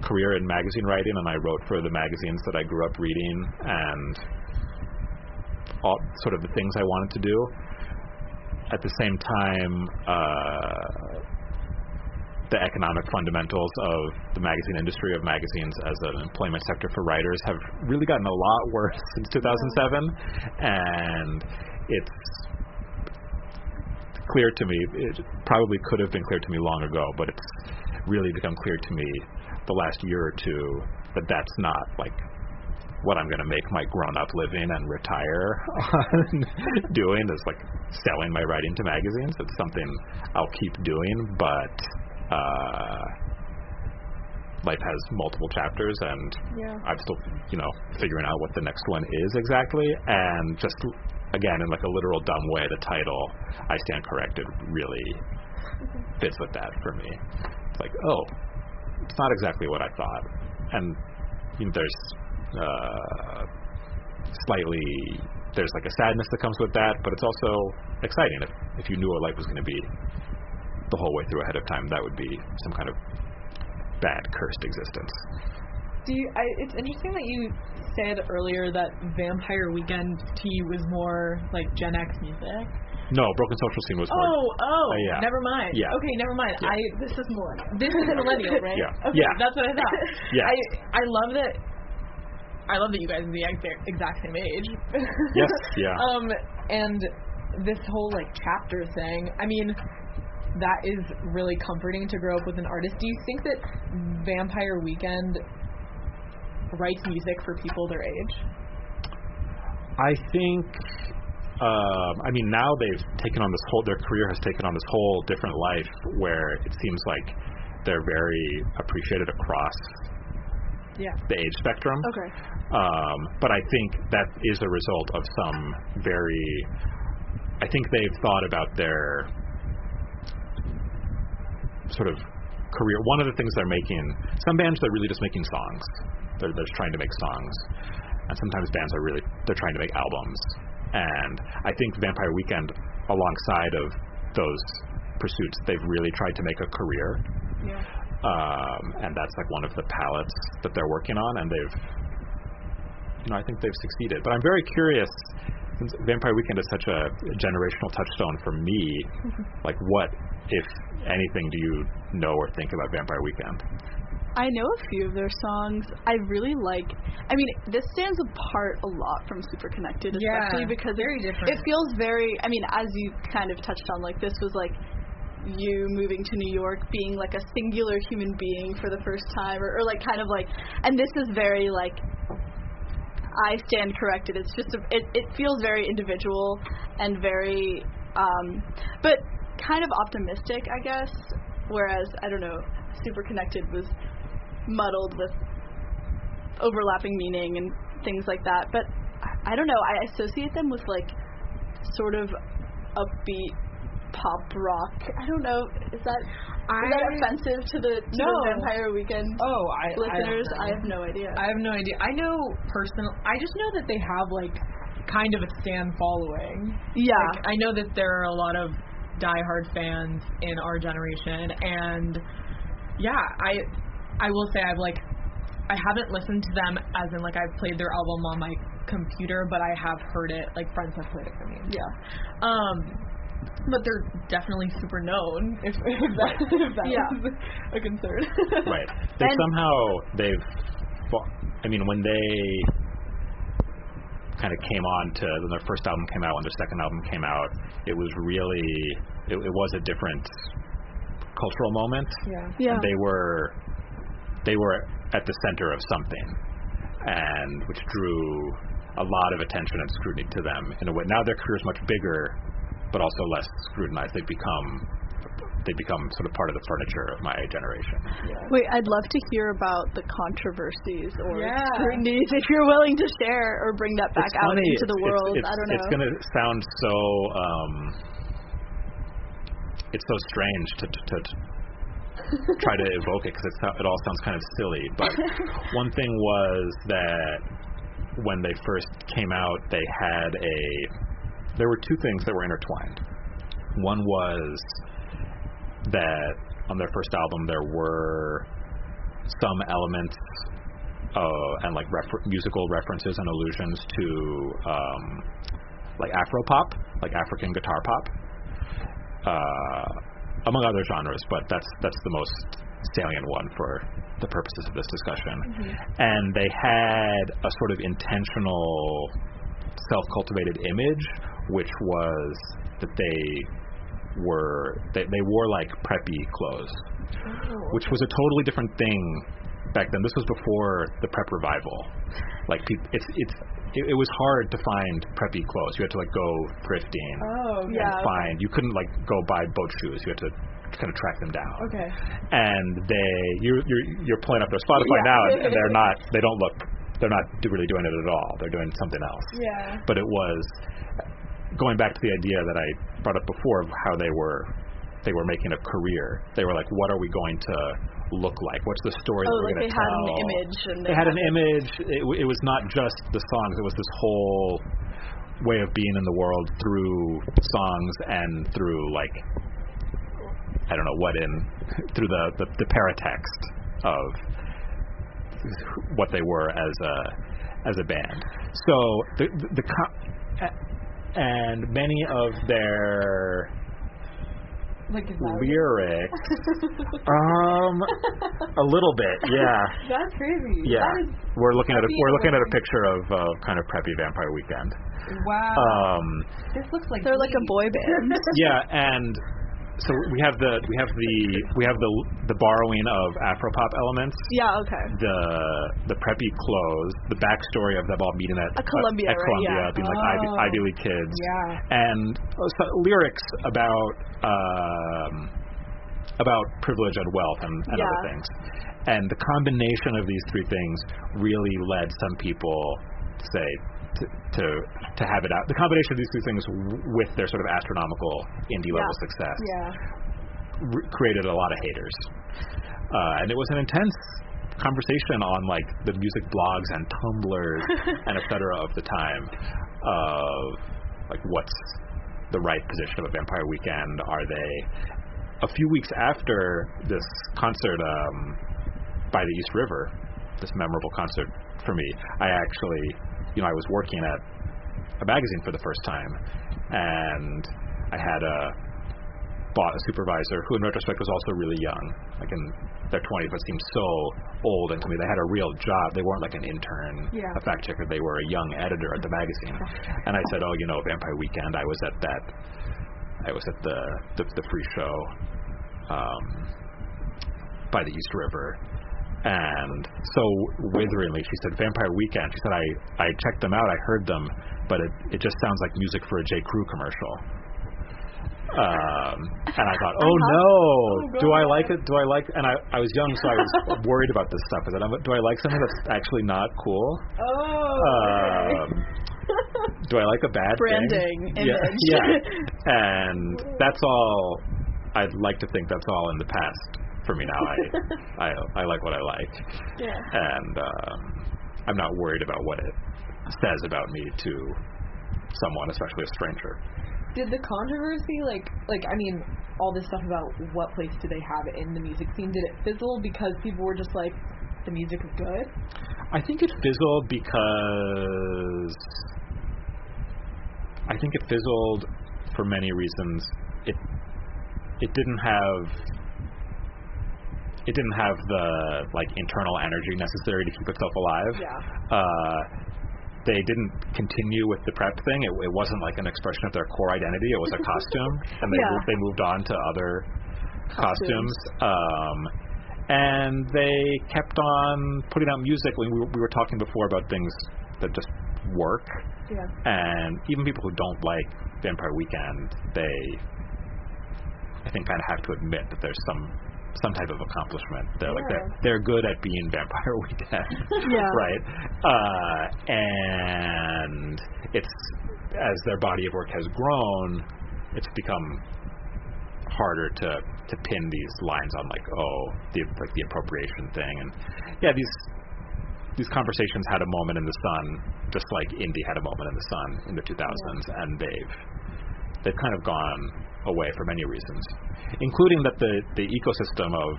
career in magazine writing, and I wrote for the magazines that I grew up reading and all sort of the things I wanted to do. At the same time, the economic fundamentals of the magazine industry, of magazines as an employment sector for writers, have really gotten a lot worse since 2007, and it's clear to me, it probably could have been clear to me long ago, but it's really become clear to me the last year or two that that's not like what I'm going to make my grown-up living and retire on doing, is like selling my writing to magazines. It's something I'll keep doing, but life has multiple chapters, and I'm still figuring out what the next one is exactly. And just again, in like a literal dumb way, the title I Stand Corrected really fits with that for me. It's like, oh, it's not exactly what I thought. And there's slightly, there's like a sadness that comes with that, but it's also exciting. If you knew what life was going to be the whole way through ahead of time, that would be some kind of bad, cursed existence. It's interesting that you said earlier that Vampire Weekend to you was more like Gen X music. No, Broken Social Scene was more... yeah. Never mind. Yeah. Okay, never mind. Yeah. This is millennial. This is millennial, right? Yeah. Okay, Yeah. that's what I thought. Yeah. I love that you guys are the exact same age. Yes, yeah. And this whole like chapter thing, I mean, that is really comforting to grow up with an artist. Do you think that Vampire Weekend writes music for people their age? I think, I mean, now they've taken on this whole, their career has taken on this whole different life where it seems like they're very appreciated across the age spectrum. Okay. But I think that is a result of some I think they've thought about their sort of career. One of the things they're making, some bands are really just making songs. They're just trying to make songs. And sometimes bands they're trying to make albums. And I think Vampire Weekend, alongside of those pursuits, they've really tried to make a career. Yeah. And that's like one of the palettes that they're working on, and I think they've succeeded. But I'm very curious, since Vampire Weekend is such a generational touchstone for me, like what, if anything, do you know or think about Vampire Weekend? I know a few of their songs. I really like, I mean, this stands apart a lot from Superconnected, especially because very different. It feels very, I mean, as you kind of touched on, like this was like you moving to New York, being like a singular human being for the first time, or like kind of like, and this is very like, I stand corrected. It's just, it feels very individual and very, but kind of optimistic, I guess, whereas, I don't know, Superconnected was muddled with overlapping meaning and things like that. But I don't know, I associate them with like sort of upbeat pop rock. I don't know, is that offensive to the Vampire Weekend listeners? I have no idea. I know I just know that they have like kind of a stan following. Yeah. Like, I know that there are a lot of diehard fans in our generation, and yeah, I will say I haven't listened to them as in like I've played their album on my computer, but I have heard it, like friends have played it for me. Yeah. But they're definitely super known, if that is a concern. Right. When they kind of came on to, when their first album came out, when their second album came out, it was really, it was a different cultural moment. Yeah. And they were at the center of something, and which drew a lot of attention and scrutiny to them in a way. Now their career is much bigger, but also less scrutinized. They become sort of part of the furniture of my generation. Yeah. Wait, I'd love to hear about the controversies or scrutinies, if you're willing to share or bring that back out into the world. I don't know. It's going to sound so it's so strange to try to evoke it, because it all sounds kind of silly. But one thing was that when they first came out, there were two things that were intertwined. One was that on their first album there were some elements and like musical references and allusions to like Afro-pop, like African guitar pop, among other genres, but that's the most salient one for the purposes of this discussion. Mm-hmm. And they had a sort of intentional self-cultivated image, which was that they wore like preppy clothes, which was a totally different thing back then. This was before the prep revival. Like it was hard to find preppy clothes. You had to like go thrifting and find. You couldn't like go buy boat shoes. You had to kind of track them down. Okay. And you're pulling up their Spotify now, and they're not really doing it at all. They're doing something else. Yeah. But it was going back to the idea that I brought up before of how they were making a career. They were like, what are we going to look like? What's the story that we're going to tell? They had an image. And they had an image. It was not just the songs. It was this whole way of being in the world through songs and through, like, I don't know what through the paratext of what they were as a band. So and many of their lyrics, a little bit, yeah. That's crazy. Yeah, we're looking at a picture of kind of preppy Vampire Weekend. Wow. This looks like they're like a boy band. Yeah, and so we have the borrowing of Afropop elements. Yeah, okay. The preppy clothes, the backstory of them all meeting at Columbia, at Columbia, right? Yeah. being like Ivy League kids. Yeah. And lyrics about privilege and wealth and other things. And the combination of these three things really led some people to say to have it out. The combination of these two things with their sort of astronomical indie level success created a lot of haters. And it was an intense conversation on like the music blogs and Tumblrs and et cetera of the time of like what's the right position of a Vampire Weekend. Are they a few weeks after this concert by the East River, this memorable concert for me, I actually I was working at a magazine for the first time, and I had bought a supervisor who in retrospect was also really young, like in their 20s, but seemed so old and to me they had a real job. They weren't like an intern, a fact checker, they were a young editor at the magazine. And I said, Vampire Weekend, I was at the free show by the East River. And so witheringly, she said, Vampire Weekend. She said, I checked them out, I heard them, but it just sounds like music for a J. Crew commercial. And I thought, do I like it? And I was young, so I was worried about this stuff. I said, do I like something that's actually not cool? Do I like a bad branding thing? image? Yeah. And that's all, I'd like to think that's all in the past. For me now, I like what I like, and I'm not worried about what it says about me to someone, especially a stranger. Did the controversy, all this stuff about what place do they have in the music scene, did it fizzle because people were just like, the music is good? I think it fizzled because for many reasons. It didn't have the internal energy necessary to keep itself alive. They didn't continue with the prep thing. It wasn't like an expression of their core identity. It was a costume, and they moved on to other costumes. And they kept on putting out music. We were talking before about things that just work. And even people who don't like Vampire Weekend, I think kind of have to admit that there's some type of accomplishment. They're good at being Vampire Weekend, right? And it's as their body of work has grown, it's become harder to pin these lines on the appropriation thing. And these conversations had a moment in the sun, just like indie had a moment in the sun in the 2000s, and they've kind of gone away for many reasons, including that the ecosystem of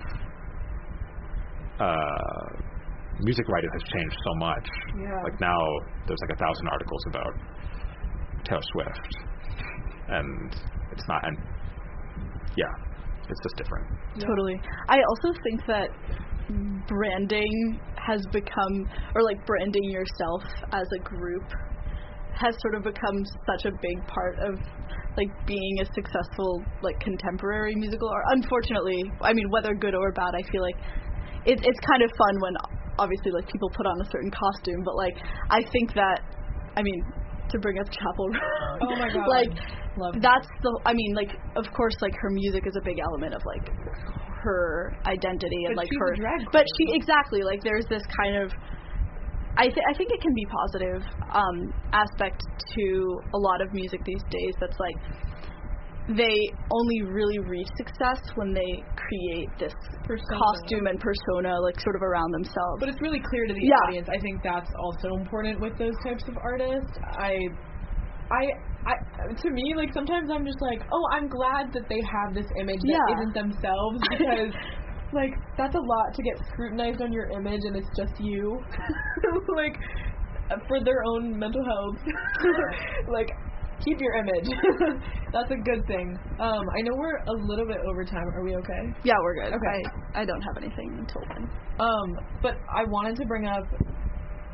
music writing has changed so much. Like now there's 1,000 articles about Taylor Swift, and it's not, and it's just different. Totally. I also think that branding has become, or branding yourself as a group has sort of become such a big part of being a successful contemporary musical art. Unfortunately, I mean, whether good or bad, I feel like it's kind of fun when obviously people put on a certain costume, but I think that, I mean, to bring up Chapel Roan, oh my god, that's the, I mean, of course her music is a big element of her identity and she's her a drag queen. but she exactly there's this kind of I think it can be positive aspect to a lot of music these days that's they only really reach success when they create this costume and persona, like, sort of around themselves. But it's really clear to the audience. I think that's also important with those types of artists. To me, like, sometimes I'm just like, oh, I'm glad that they have this image that isn't themselves, because like, that's a lot to get scrutinized on your image and it's just you. Like, for their own mental health. Like, keep your image. That's a good thing. I know we're a little bit over time. Are we okay? Yeah, we're good. Okay. I don't have anything until then. But I wanted to bring up,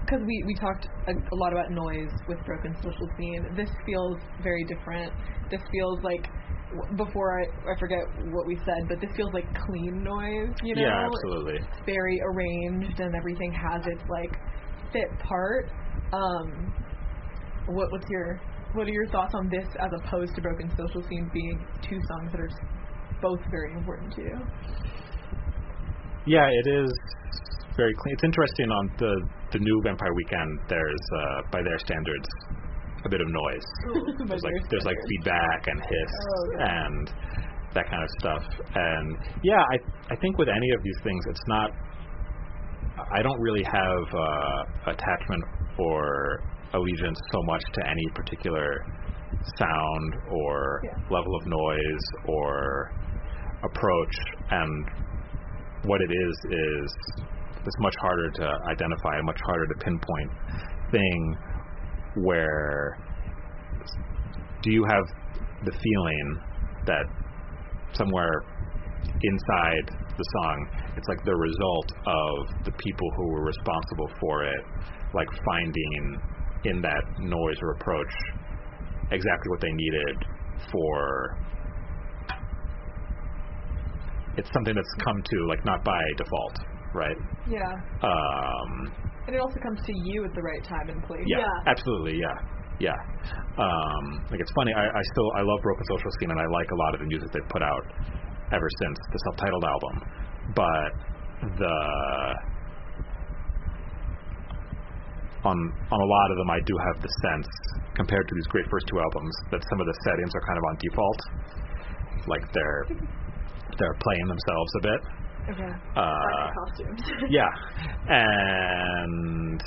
because we talked a lot about noise with Broken Social Scene. This feels very different. This feels like, before I forget what we said, but this feels like clean noise, you know? Yeah, absolutely. It's very arranged and everything has its, like, fit part. What are your thoughts on this as opposed to Broken Social Scene being two songs that are both very important to you? Yeah, it is very clean. It's interesting on the new Vampire Weekend, there's, by their standards, a bit of noise. There's like feedback and hiss and that kind of stuff. And yeah, I think with any of these things, it's not, I don't really have attachment or allegiance so much to any particular sound or level of noise or approach, and what it is it's much harder to identify, a much harder to pinpoint thing where do you have the feeling that somewhere inside the song it's like the result of the people who were responsible for it, like finding in that noise or approach exactly what they needed for, it's something that's come to, like, not by default, right? Yeah. And it also comes to you at the right time and place. Yeah. Absolutely, yeah. Like, it's funny, I love Broken Social Scene, and I like a lot of the music they've put out ever since the self-titled album, but on a lot of them I do have the sense, compared to these great first two albums, that some of the settings are kind of on default, like they're playing themselves a bit. Okay. Costumes. Yeah, and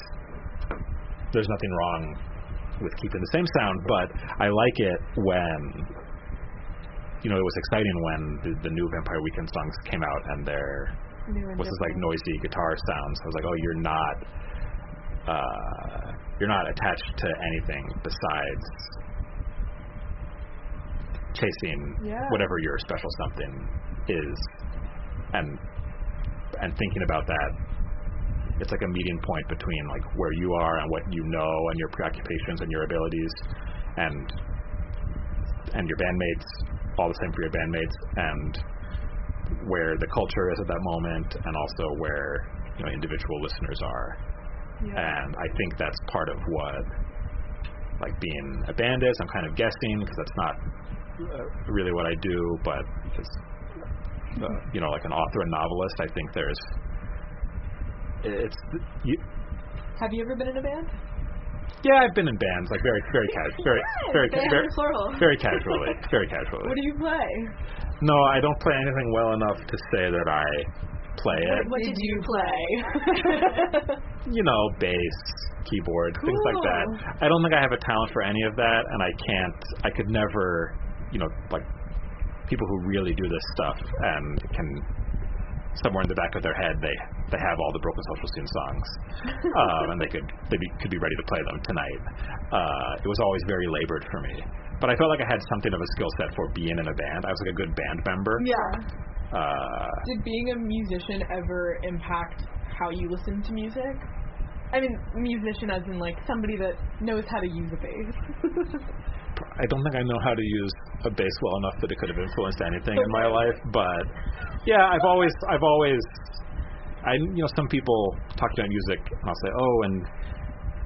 there's nothing wrong with keeping the same sound, but I like it when, you know, it was exciting when the new Vampire Weekend songs came out and there was this like noisy guitar sounds. I was like, oh, you're not attached to anything besides chasing whatever your special something is, and thinking about that. It's like a meeting point between like where you are and what you know and your preoccupations and your abilities and your bandmates, all the same for your bandmates, and where the culture is at that moment, and also where, you know, individual listeners are. And I think that's part of what, like, being a band is. I'm kind of guessing because that's not really what I do, but it's, you know, like an author and novelist, I think Have you ever been in a band? Yeah, I've been in bands, like very casually. Very casually. What do you play? No, I don't play anything well enough to say that I play it. What did you play? You know, bass, keyboard, things like that. I don't think I have a talent for any of that, and I could never, you know, like, people who really do this stuff and can, somewhere in the back of their head, they have all the Broken Social Scene songs, and they could be ready to play them tonight. It was always very labored for me, but I felt like I had something of a skill set for being in a band. I was like a good band member. Yeah. Did being a musician ever impact how you listen to music? I mean, musician as in, like, somebody that knows how to use a bass. I don't think I know how to use a bass well enough that it could have influenced anything in my life, but yeah, I've always, you know, some people talk about music and I'll say, oh, and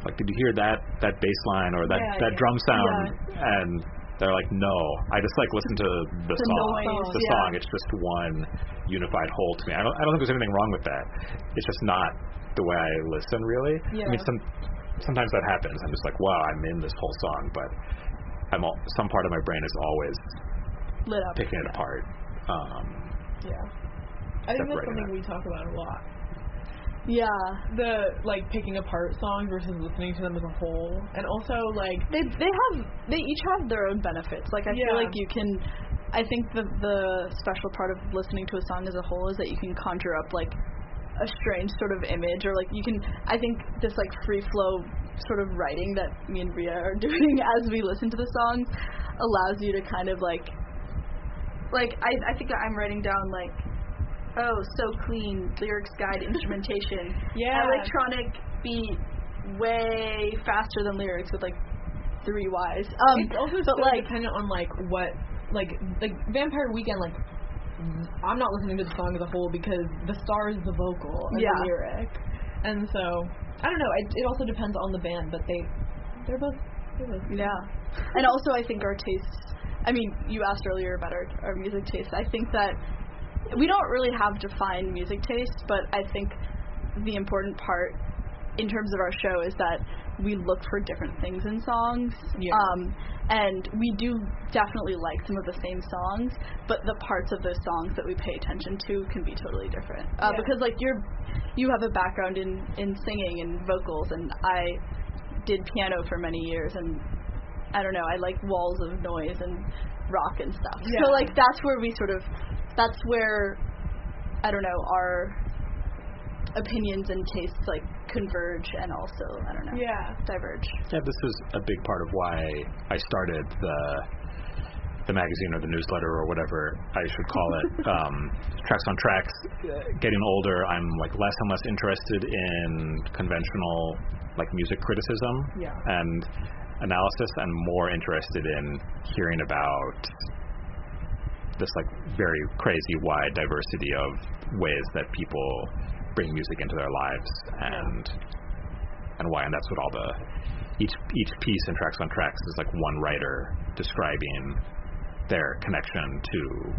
like, did you hear that bass line or that drum sound? And they're like, no, I just like listen to the song. The song, it's just one unified whole to me. I don't think there's anything wrong with that. It's just not the way I listen, really. I mean, sometimes that happens. I'm just like, wow, I'm in this whole song, but some part of my brain is always lit up, picking it apart. I think that's something we talk about a lot. Yeah. The, like, picking apart songs versus listening to them as a whole. And also, like... They each have their own benefits. Like, I feel like you can... I think the special part of listening to a song as a whole is that you can conjure up, like, a strange sort of image, or, like, you can... I think this, like, free-flow sort of writing that me and Bria are doing as we listen to the songs allows you to kind of, like, I think that I'm writing down, like, oh, so clean, lyrics guide, instrumentation. Electronic beat, way faster than lyrics with, like, 3 Ys. It's also so like, dependent on, like, what, like Vampire Weekend, like, I'm not listening to the song as a whole because the star is the vocal and the lyric. And so, I don't know, it also depends on the band, but they're both good. Yeah. And also, I think our tastes, I mean, you asked earlier about our music tastes. I think that we don't really have defined music tastes, but I think the important part in terms of our show is that we look for different things in songs. And we do definitely like some of the same songs, but the parts of those songs that we pay attention to can be totally different. Because, like, you have a background in singing and vocals, and I did piano for many years, and I don't know, I like walls of noise and rock and stuff. So, like, that's where, I don't know, our opinions and tastes, like, converge and also, I don't know, diverge. Yeah, this is a big part of why I started the magazine or the newsletter or whatever I should call it. Tracks on Tracks. Getting older, I'm, like, less and less interested in conventional, like, music criticism and analysis, and more interested in hearing about this, like, very crazy wide diversity of ways that people bring music into their lives and why. And that's what all each piece in Tracks on Tracks is, like, one writer describing their connection to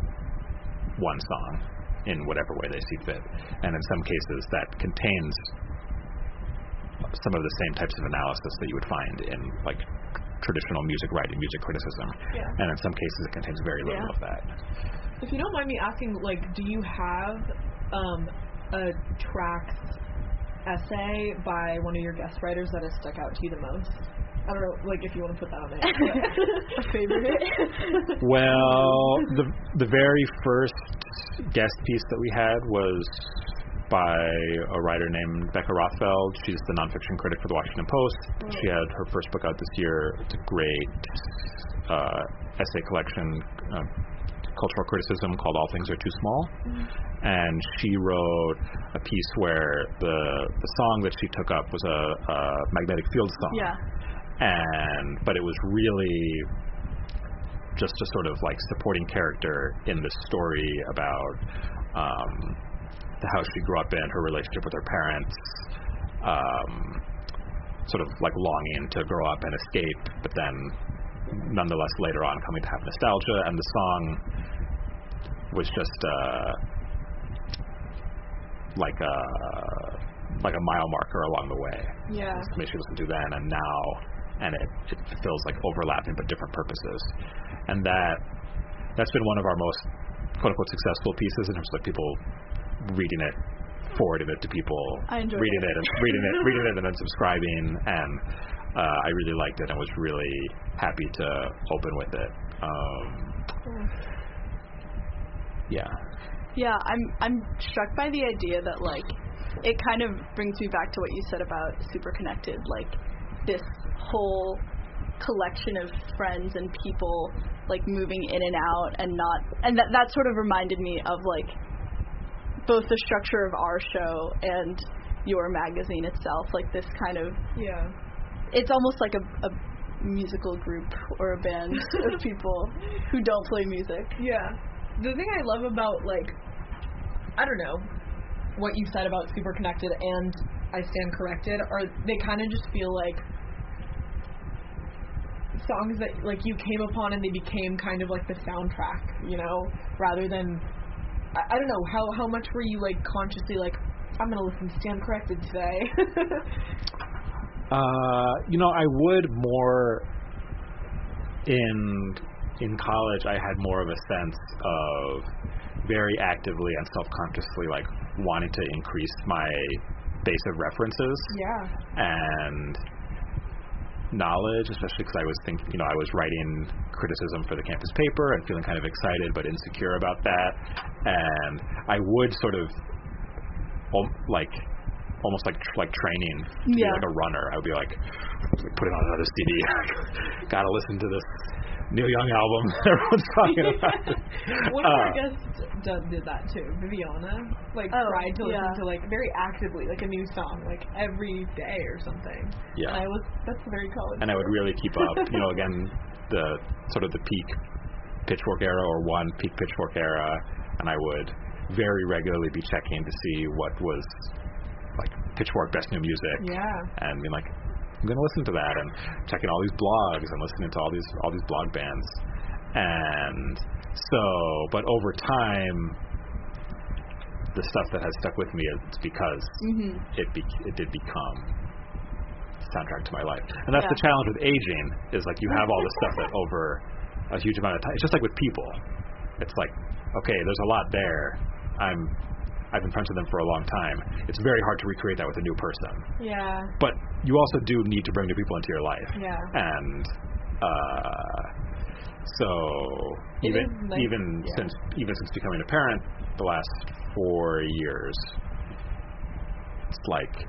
one song in whatever way they see fit. And in some cases that contains some of the same types of analysis that you would find in, like, traditional music writing, music criticism. And in some cases it contains very little of that. If you don't mind me asking, like, do you have a Tracks essay by one of your guest writers that has stuck out to you the most? I don't know, like, if you want to put that on there. A favorite? Well, the very first guest piece that we had was by a writer named Becca Rothfeld. She's the nonfiction critic for the Washington Post. She had her first book out this year. It's a great essay collection, cultural criticism, called All Things Are Too Small. And she wrote a piece where the song that she took up was a magnetic field song. But it was really just a sort of, like, supporting character in this story about the house she grew up in, her relationship with her parents, sort of, like, longing to grow up and escape, but then nonetheless later on coming to have nostalgia. And the song was just like a mile marker along the way. Something she listened to then and now, and it feels like overlapping but different purposes. And that's been one of our most quote unquote successful pieces in terms of, like, people reading it, forwarding it to people, reading it and then subscribing, and I really liked it and was really happy to open with it. I'm struck by the idea that, like, it kind of brings me back to what you said about Superconnected, like, this whole collection of friends and people, like, moving in and out, and that sort of reminded me of, like, both the structure of our show and your magazine itself, like, this kind of it's almost like a musical group or a band of people who don't play music. The thing I love about, like, I don't know, what you said about Superconnected and I Stand Corrected are they kind of just feel like songs that, like, you came upon and they became kind of like the soundtrack, you know, rather than I don't know, how much were you, like, consciously like, I'm gonna listen to Stand Corrected today? You know, I would more in in college I had more of a sense of very actively and self-consciously like wanting to increase my base of references and knowledge, especially because I was thinking, I was writing criticism for the campus paper and feeling kind of excited but insecure about that, and I would sort of almost like training to be like a runner. I would be like put it on another CD. Gotta listen to this Neil Young album everyone's talking about. One of our guests did that too. Viviana tried to listen to very actively a new song every day or something. Yeah, and that's very college. And I would really keep up. Again, the sort of the peak Pitchfork era or one peak Pitchfork era, and I would very regularly be checking to see what was Pitchfork Best New Music. Yeah, and being like, I'm going to listen to that, and checking all these blogs and listening to all these blog bands. And so, but over time, the stuff that has stuck with me is because it did become the soundtrack to my life. And that's the challenge with aging, is you have all this stuff that over a huge amount of time, it's just like with people. It's like, okay, there's a lot there. I've been friends with them for a long time. It's very hard to recreate that with a new person. Yeah. But you also do need to bring new people into your life. Yeah. And so even since becoming a parent, the last 4 years, it's like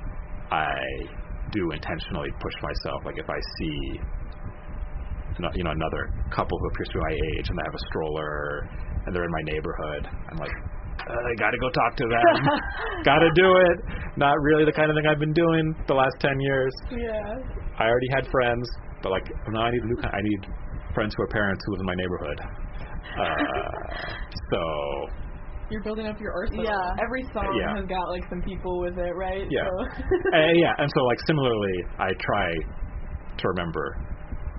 I do intentionally push myself. Like if I see another couple who appears to be my age and they have a stroller and they're in my neighborhood, I'm like, I gotta go talk to them. Gotta do it. Not really the kind of thing I've been doing the last 10 years. Yeah. I already had friends, but now I need friends who are parents who live in my neighborhood. So you're building up your arsenal. Yeah. Every song has got some people with it, right? Yeah. So. And so similarly, I try to remember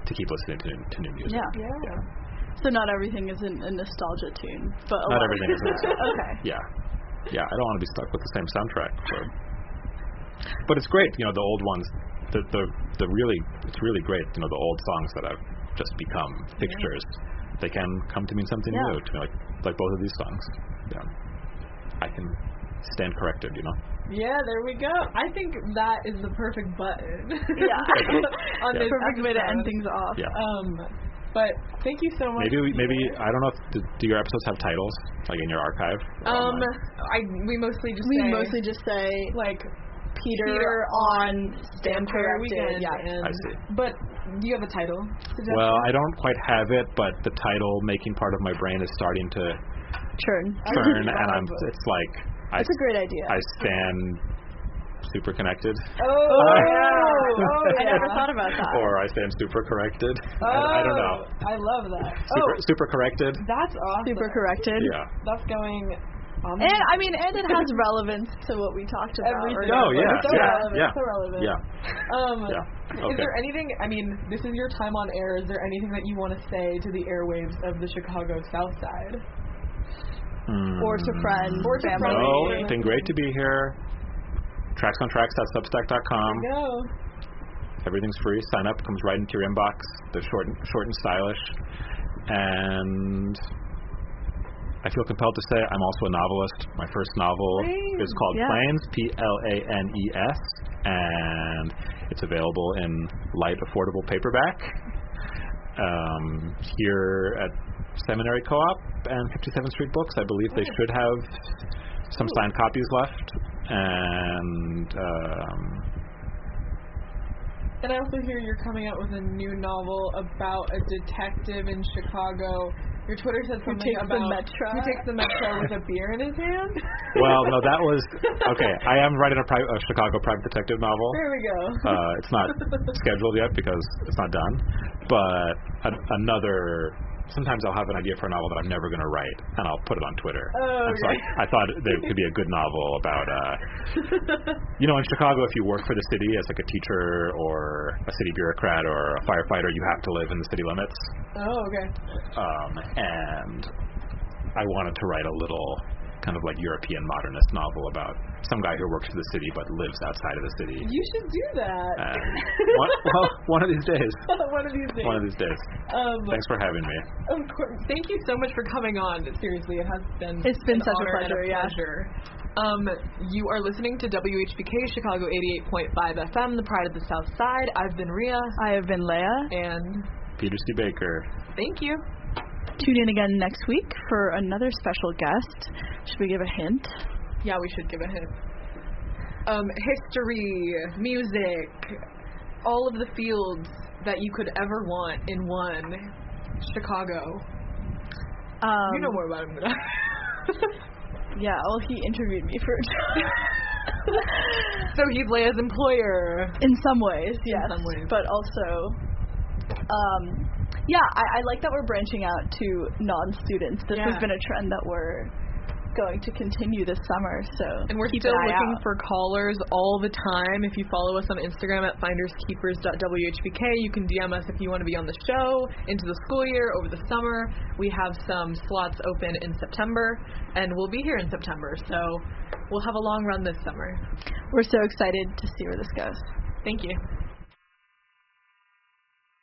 to keep listening to new music. Yeah. So not everything is a nostalgia tune, but not everything is. Okay. Yeah. I don't want to be stuck with the same soundtrack. But it's great, the old ones. The really, it's really great. The old songs that have just become fixtures. They can come to mean something new to me, like both of these songs. Yeah. I can stand corrected. Yeah, there we go. I think that is the perfect button. Yeah. On this perfect way to end episode. things off. Yeah. But thank you so much. Maybe I don't know if do your episodes have titles in your archive? We mostly just say Peter on Stand Corrected. Yeah, I see. But do you have a title? Well, I don't quite have it, but the title making part of my brain is starting to churn, and it's a great idea. I stand super connected. I never thought about that. Or I stand super corrected. Oh, I don't know. I love that. Super corrected. That's awesome. Super corrected. Yeah. That's going on. And it has relevance to what we talked about. Everything. Oh yeah. So relevant. So relevant. Yeah. Is there anything? This is your time on air. Is there anything that you want to say to the airwaves of the Chicago South Side? Or to friends, or to family? No, it's been great to be here. tracksontracks.substack.com. There you go. Everything's free. Sign up. Comes right into your inbox. They're short and stylish. And I feel compelled to say I'm also a novelist. My first novel is called Planes, Planes, and it's available in light, affordable paperback here at Seminary Co-op and 57th Street Books. I believe they should have some signed copies left. And I also hear you're coming out with a new novel about a detective in Chicago. Your Twitter said something about who takes the Metro with a beer in his hand. Well, no, that was okay. I am writing a Chicago private detective novel. There we go. It's not scheduled yet because it's not done. But another. Sometimes I'll have an idea for a novel that I'm never going to write, and I'll put it on Twitter. Oh, and so I thought there could be a good novel about, in Chicago, if you work for the city as a teacher or a city bureaucrat or a firefighter, you have to live in the city limits. Oh, okay. And I wanted to write a little kind of like European modernist novel about some guy who works for the city but lives outside of the city. You should do that. One of these days. One of these days. One of these days. Thanks for having me. Of course. Thank you so much for coming on. Seriously, it has been. It's been such a pleasure. pleasure. You are listening to WHPK Chicago 88.5 FM, the pride of the South Side. I've been Rhea. I have been Leia. And Peter C. Baker. Thank you. Tune in again next week for another special guest. Should we give a hint? Yeah, we should give a hint. History, music, all of the fields that you could ever want in one. Chicago. You know more about him than I. Yeah, well, he interviewed me for a job. So he's Leia's employer. In some ways, yes. In some ways. But also, I like that we're branching out to non-students. This has been a trend that we're going to continue this summer, so and we're still looking for callers all the time. If you follow us on Instagram at finderskeepers.whpk, you can DM us if you want to be on the show into the school year, over the summer. We have some slots open in September, and we'll be here in September, so we'll have a long run this summer. We're so excited to see where this goes. Thank you.